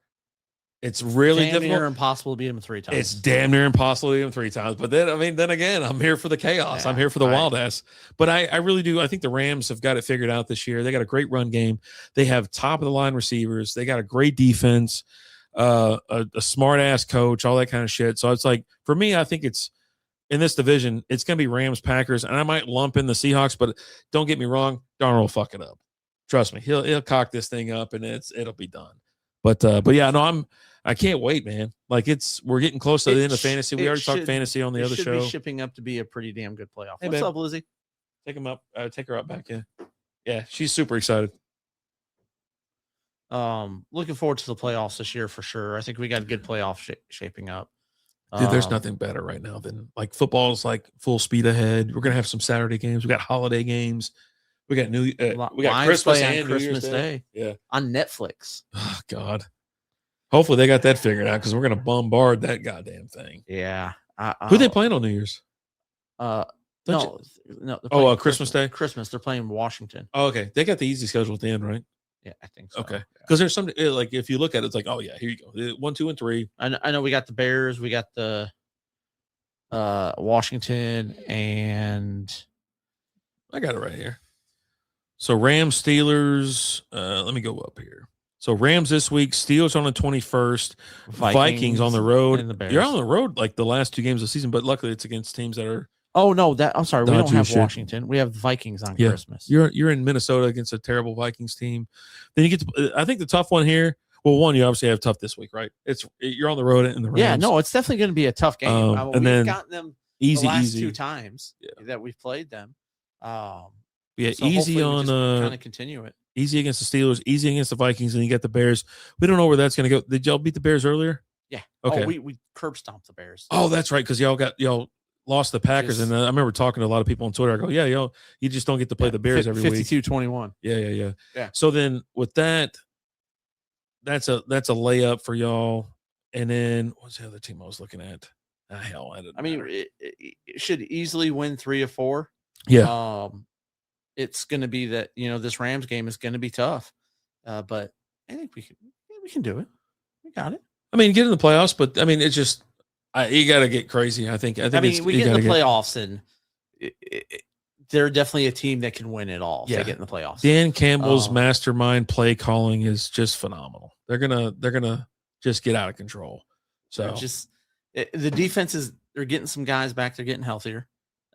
it's really damn difficult. near impossible to beat them 3 times. It's damn near impossible to beat them 3 times. But then again, I'm here for the chaos. Yeah, I'm here for the wild ass. But I really do. I think the Rams have got it figured out this year. They got a great run game. They have top of the line receivers. They got a great defense, a smart ass coach, all that kind of shit. So it's like, for me, I think it's in this division, it's going to be Rams, Packers, and I might lump in the Seahawks, but don't get me wrong, Darnold will fuck it up. Trust me, he'll cock this thing up and it'll be done. But yeah, no, I can't wait, man. Like we're getting close to the end of fantasy. We already talked fantasy on the other show. Be shipping up to be a pretty damn good playoff. Hey, What's babe. up, Lizzie? Take her up back. Yeah, she's super excited. Looking forward to the playoffs this year for sure. I think we got a good playoff shaping up. Dude, there's nothing better right now than like football's like full speed ahead. We're gonna have some Saturday games. We got holiday games. We got we got Christmas and Christmas Day. Yeah, on Netflix. Oh God. Hopefully they got that figured out because we're gonna bombard that goddamn thing. Yeah. Who they playing on New Year's? No. Christmas Day. Christmas. They're playing Washington. Oh, okay. They got the easy schedule at the end, right? Yeah, I think so. Okay. Because there's some like if you look at it, it's like, oh yeah, here you go. 1, 2, and 3. I know we got the Bears, we got the Washington, and I got it right here. So Rams, Steelers. Let me go up here. So Rams this week, Steelers on the 21st, Vikings on the road. And the Bears. You're on the road like the last 2 games of the season, but luckily it's against teams that are. Oh no, I'm sorry. We don't have shit. Washington. We have the Vikings on Christmas. You're in Minnesota against a terrible Vikings team. Then you get to, I think the tough one here. Well, one, you obviously have tough this week, right? You're on the road in the Rams. Yeah, no, it's definitely going to be a tough game. And we've then gotten them easy, the last easy 2 times that we've played them. Yeah, so easy on kind of continue it. Easy against the Steelers, easy against the Vikings, and you get the Bears. We don't know where that's going to go. Did y'all beat the Bears earlier? Yeah. Okay. Oh, we curb stomped the Bears. Oh, that's right, because y'all lost the Packers, and I remember talking to a lot of people on Twitter. I go, yeah, you just don't get to play the Bears every week. 52-21. Yeah. So then with that, that's a layup for y'all. And then what's the other team I was looking at? Hell, I mean, it should easily win 3 of 4. Yeah. It's going to be that this Rams game is going to be tough, but I think we can do it. We got it. I mean, get in the playoffs, but I mean, it's just you got to get crazy. I think we get in the playoffs, and they're definitely a team that can win it all. If they get in the playoffs. Dan Campbell's mastermind play calling is just phenomenal. They're gonna just get out of control. So the defense they're getting some guys back. They're getting healthier.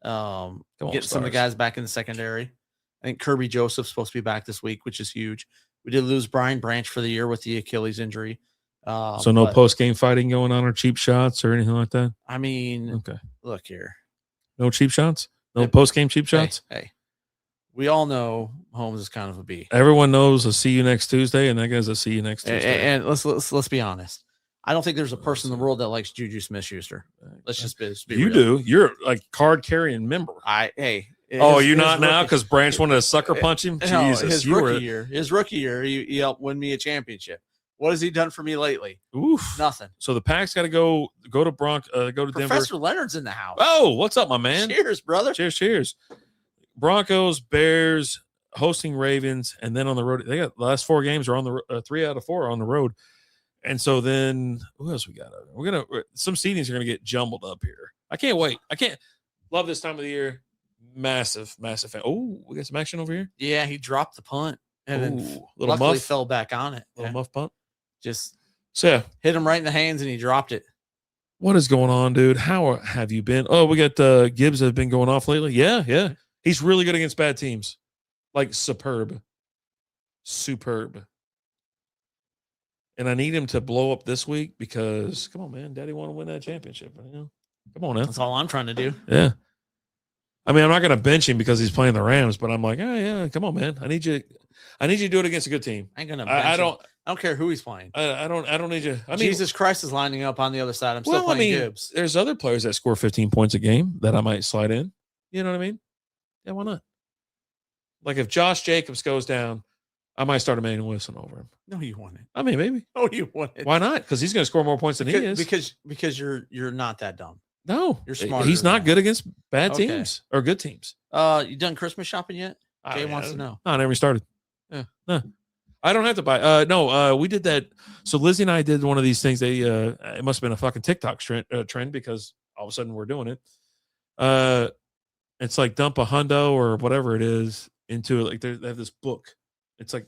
Getting some of the guys back in the secondary. I think Kirby Joseph's supposed to be back this week, which is huge. We did lose Brian Branch for the year with the Achilles injury. So no post-game fighting going on or cheap shots or anything like that? I mean, okay. Look here. No cheap shots? No post-game cheap shots? Hey, we all know Holmes is kind of a B. Everyone knows a see you next Tuesday, and that guy's a see you next Tuesday. And let's be honest. I don't think there's a person in the world that likes Juju Smith-Schuster. Let's just be you real. Do. You're like card-carrying member. You're not now because Branch wanted to sucker punch him? No, Jesus. His rookie year, he helped win me a championship. What has he done for me lately? Oof. Nothing. So the Pack's got to go to go to Denver. Professor Leonard's in the house. Oh, what's up, my man? Cheers, brother. Cheers. Broncos, Bears, hosting Ravens, and then on the road. They got the last 4 games are on the 3 out of 4 are on the road. And so then who else we got? Some seedings are gonna get jumbled up here. I can't wait. I can't love this time of the year. Massive fan. Oh, we got some action over here. Yeah, he dropped the punt and then luckily muff fell back on it. Little muff punt. Hit him right in the hands and he dropped it. What is going on, dude? How have you been? Oh, we got Gibbs have been going off lately. Yeah. He's really good against bad teams. Like superb. And I need him to blow up this week because come on, man, Daddy want to win that championship. Come on now. That's all I'm trying to do. Yeah. I mean, I'm not going to bench him because he's playing the Rams, but I'm like, oh yeah, come on, man. I need you to do it against a good team. I ain't gonna. I don't care who he's playing. I don't need you. I mean, Jesus Christ is lining up on the other side. I'm still playing Gibbs. There's other players that score 15 points a game that I might slide in. You know what I mean? Yeah, why not? Like if Josh Jacobs goes down, I might start Emmanuel Wilson over him. No, you wouldn't. I mean, maybe. No, you wouldn't. Why not? Because he's going to score more points than he is. Because you're not that dumb. No, you're smart. He's not good against bad teams or good teams. You done Christmas shopping yet? Jay wants to know. No, I never started. Yeah. No. I don't have to buy. No, we did that. So Lizzie and I did one of these things. It must have been a fucking TikTok trend because all of a sudden we're doing it. It's like dump a hundo or whatever it is into it. Like they have this book. It's like,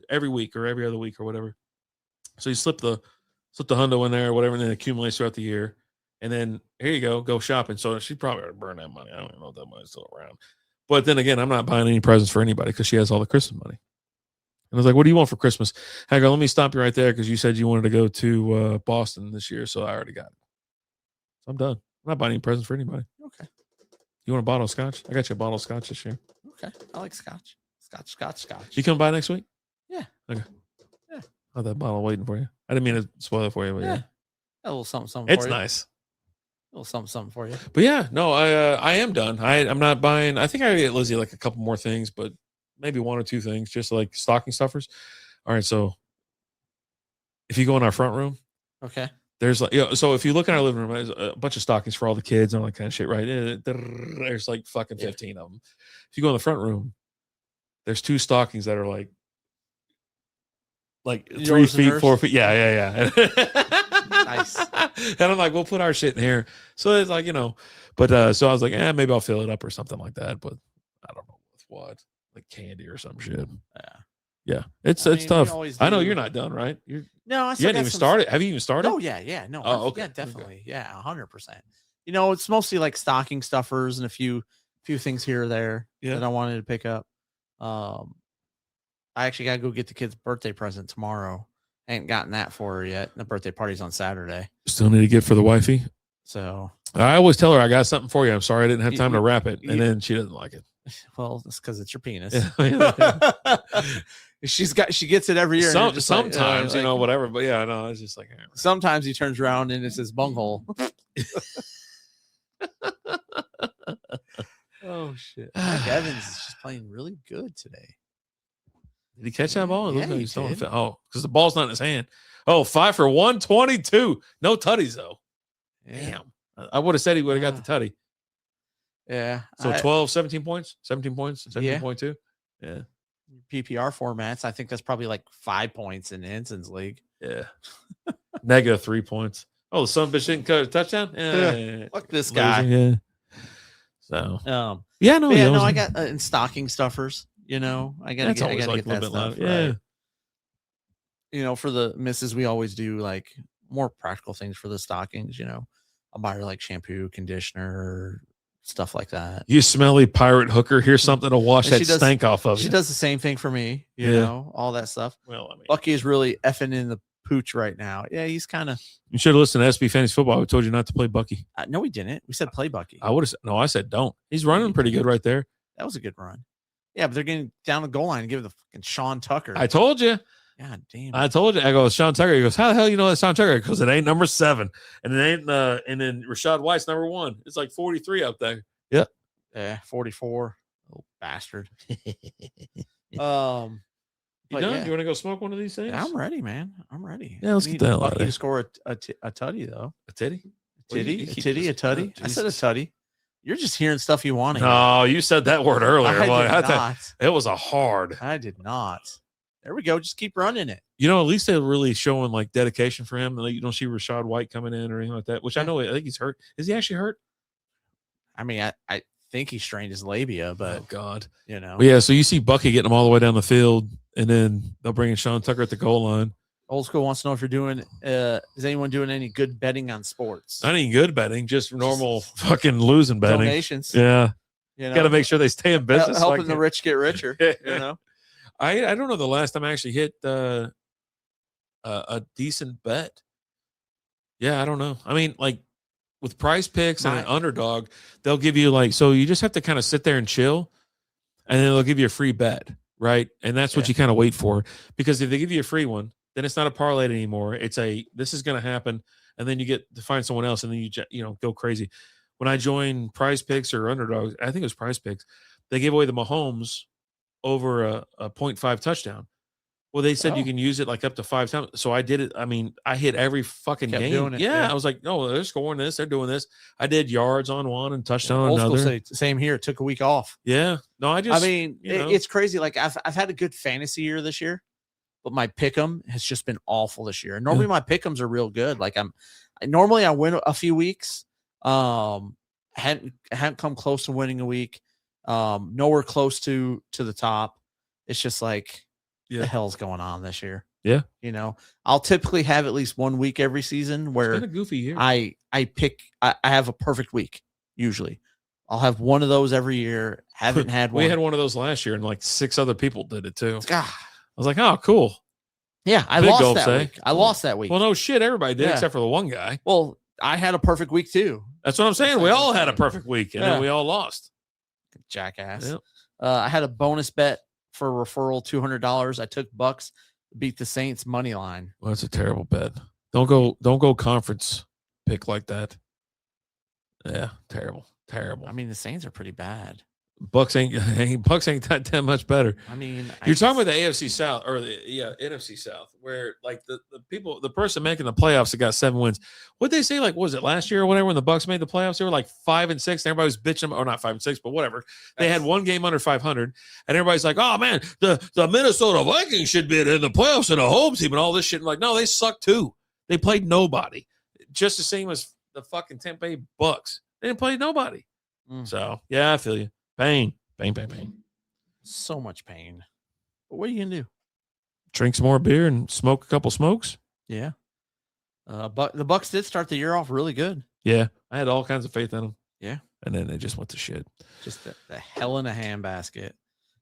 every week or every other week or whatever. So you slip the hundo in there or whatever, and then it accumulates throughout the year. And then here you go shopping. So she probably would burn that money. I don't even know if that money's still around. But then again, I'm not buying any presents for anybody because she has all the Christmas money. And I was like, what do you want for Christmas? I go, let me stop you right there because you said you wanted to go to Boston this year, so I already got it. So I'm done. I'm not buying any presents for anybody. Okay. You want a bottle of scotch? I got you a bottle of scotch this year. Okay. I like scotch. Scotch. You come by next week? Yeah. Okay. Yeah. I'll have that bottle waiting for you. I didn't mean to spoil it for you, but yeah. A little something it's for you. Nice. A little something for you. But yeah, no, I am done. I'm not buying. I think I get Lizzie like a couple more things, but maybe one or two things, just like stocking stuffers. All right, so if you go in our front room, okay, there's like, so if you look in our living room, there's a bunch of stockings for all the kids and all that kind of shit, right? There's like fucking 15 of them. If you go in the front room, there's 2 stockings that are like 3 feet, 4 feet. Yeah. Nice. And I'm like, we'll put our shit in here. So it's like, but so I was like, maybe I'll fill it up or something like that. But I don't know with what, like candy or some shit. Yeah. It's tough. I know you're not done, right? No, you hadn't even started. Have you even started? Oh yeah. No. Oh, okay. Yeah, definitely. Okay. Yeah, 100%. It's mostly like stocking stuffers and a few things here or there that I wanted to pick up. I actually gotta go get the kid's birthday present tomorrow. I ain't gotten that for her yet. The birthday party's on Saturday. Still need to get for the wifey. So I always tell her I got something for you. I'm sorry I didn't have time to wrap it, and then she doesn't like it. Well, it's because it's your penis. She gets it every year. Sometimes, whatever. But yeah, no, it's just like sometimes he turns around and it's his bunghole. Oh shit! Mike Evans is just playing really good today. Did he catch that ball? Yeah, he did. Because the ball's not in his hand. 5 for 122. No tutties though. Yeah. Damn. I would have said he would have got the tutty. Yeah. So 17 points, 17.2. Yeah. PPR formats. I think that's probably like 5 points in the Ensign's league. Yeah. Negative 3 points. Oh, the son of a bitch didn't cut a touchdown. Yeah. Fuck this guy. Yeah. So. I got in stocking stuffers. I gotta get that stuff. Yeah. Right? For the missus, we always do like more practical things for the stockings. I'll buy her like shampoo, conditioner, stuff like that. You smelly pirate hooker. Here's something to wash that stank off of. She does the same thing for me. You know, all that stuff. Well, Bucky is really effing in the pooch right now. Yeah, he's kind of. You should have listened to SB Fantasy Football. We told you not to play Bucky. No, we didn't. We said play Bucky. I would have. No, I said don't. He's running pretty good right there. That was a good run. Yeah, but they're getting down the goal line and give the fucking Sean Tucker. I told you. God damn. I told you. I go, Sean Tucker. He goes, how the hell you know that's Sean Tucker? Because it ain't number 7. And it ain't and then Rashad White's number 1. It's like 43 up there. Yep. Yeah, 44. Little bastard. You done? Yeah. You want to go smoke one of these things? Yeah, I'm ready, man. I'm ready. Yeah, let's get that Bucky to score a tutty, though. A titty? A tutty? I said a tutty. You're just hearing stuff you want to hear. No, you said that word earlier. I did not. It was a hard. I did not. There we go. Just keep running it. At least they're really showing like dedication for him. Like, you don't see Rashad White coming in or anything like that, which I think he's hurt. Is he actually hurt? I mean, I think he strained his labia, but oh God, But yeah. So you see Bucky getting them all the way down the field, and then they'll bring in Sean Tucker at the goal line. Old School wants to know if you're doing. Is anyone doing any good betting on sports? Not any good betting, just normal fucking losing betting. Donations. Yeah, got to make sure they stay in business. Helping the rich get richer. I don't know the last time I actually hit a decent bet. Yeah, I don't know. I mean, like with Prize Picks and an underdog, they'll give you so you just have to kind of sit there and chill, and then they'll give you a free bet, right? And that's what you kind of wait for, because if they give you a free one, then it's not a parlay anymore. It's this is going to happen, and then you get to find someone else, and then you go crazy. when I joined Prize Picks or Underdogs, I think it was Prize Picks, they gave away the Mahomes over a 0.5 touchdown. Well, they said you can use it like up to 5 times. So I did it. I mean, I hit every fucking Kept game. doing it, Yeah, yeah. I was like, no, they're scoring this. They're doing this. I did yards on one and touchdown on Old school another. say, same here. Took a week off. Yeah. No, I mean, it's crazy. Like I've had a good fantasy year this year, but my pick'em has just been awful this year. And normally my pick'ems are real good. Like normally I win a few weeks. Hadn't come close to winning a week. Nowhere close to the top. It's just like, the hell's going on this year? Yeah. You know, I'll typically have at least 1 week every season where it's been a goofy year. I have a perfect week. Usually I'll have one of those every year. Haven't had one. We had one of those last year and like 6 other people did it too. God. I was like, oh, cool. Yeah. I Big lost gulp, that week. I lost that week. Well, no shit. Everybody did except for the one guy. Well, I had a perfect week too. That's what I'm saying. We all had a perfect week and then we all lost. Jackass. Yep. I had a bonus bet for a referral, $200. I took Bucks, beat the Saints money line. Well, that's a terrible bet. Don't go conference pick like that. Yeah, terrible. I mean, the Saints are pretty bad. Bucks ain't that much better. I mean, you're talking about the AFC South or the NFC South, where like the person making the playoffs that got 7 wins. What they say, like, what was it last year or whatever when the Bucks made the playoffs? They were like 5-6, and everybody was bitching, or not 5-6, but whatever. They had one game under 500, and everybody's like, "Oh man, the Minnesota Vikings should be in the playoffs and a home team and all this shit." And like, no, they suck too. They played nobody, just the same as the fucking Tampa Bay Bucks. They didn't play nobody. So yeah, I feel you. Pain. So much pain. But what are you gonna do? Drink some more beer and smoke a couple smokes. Yeah. But the Bucks did start the year off really good. Yeah, I had all kinds of faith in them. Yeah, and then they just went to shit. Just the hell in a handbasket.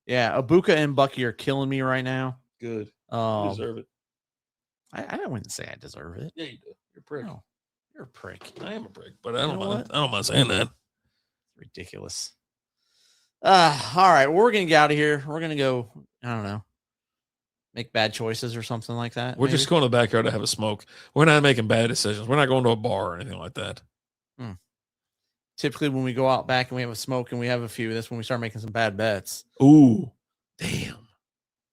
Yeah, Ibuka and Bucky are killing me right now. Good. You deserve it. I wouldn't say I deserve it. Yeah, you do. You're a prick. No, you're a prick. I am a prick, but I don't mind saying that. Ridiculous. All right, we're gonna get out of here. We're gonna go, I don't know, make bad choices or something like that. We're just going to the backyard to have a smoke. We're not making bad decisions. We're not going to a bar or anything like that. Typically when we go out back and we have a smoke and we have a few, that's when we start making some bad bets. Ooh, damn,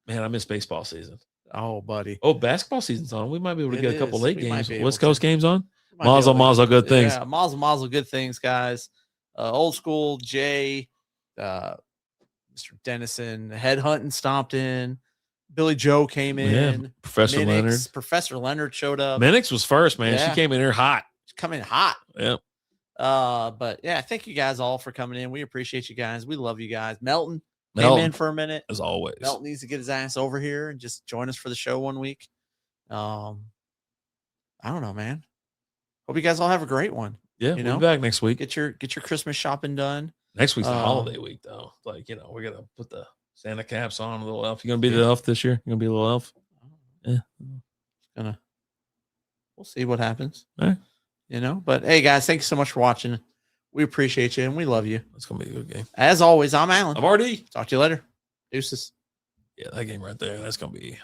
man, I miss baseball season. Oh, buddy. Oh, basketball season's on. We might be able to get a couple late games. West Coast games on. Mazel, good things. Yeah, mazel, good things, guys. Old school Jay, Mr. Dennison, headhunting stomped in. Billy Joe came in. Yeah, Professor Leonard showed up. Minix was first, man. Yeah. She came in here hot. She's coming hot. Yeah. But yeah, thank you guys all for coming in. We appreciate you guys. We love you guys. Melton came in for a minute. As always. Melton needs to get his ass over here and just join us for the show one week. I don't know, man. Hope you guys all have a great one. Yeah, we'll be back next week. Get your Christmas shopping done. Next week's the holiday week, though. Like, we're gonna put the Santa caps on, a little elf. You gonna be the elf this year? You gonna be a little elf? Yeah. We'll see what happens. All right. But hey guys, thank you so much for watching. We appreciate you and we love you. It's gonna be a good game. As always, I'm Alan. I'm RD. Talk to you later. Deuces. Yeah, that game right there. That's gonna be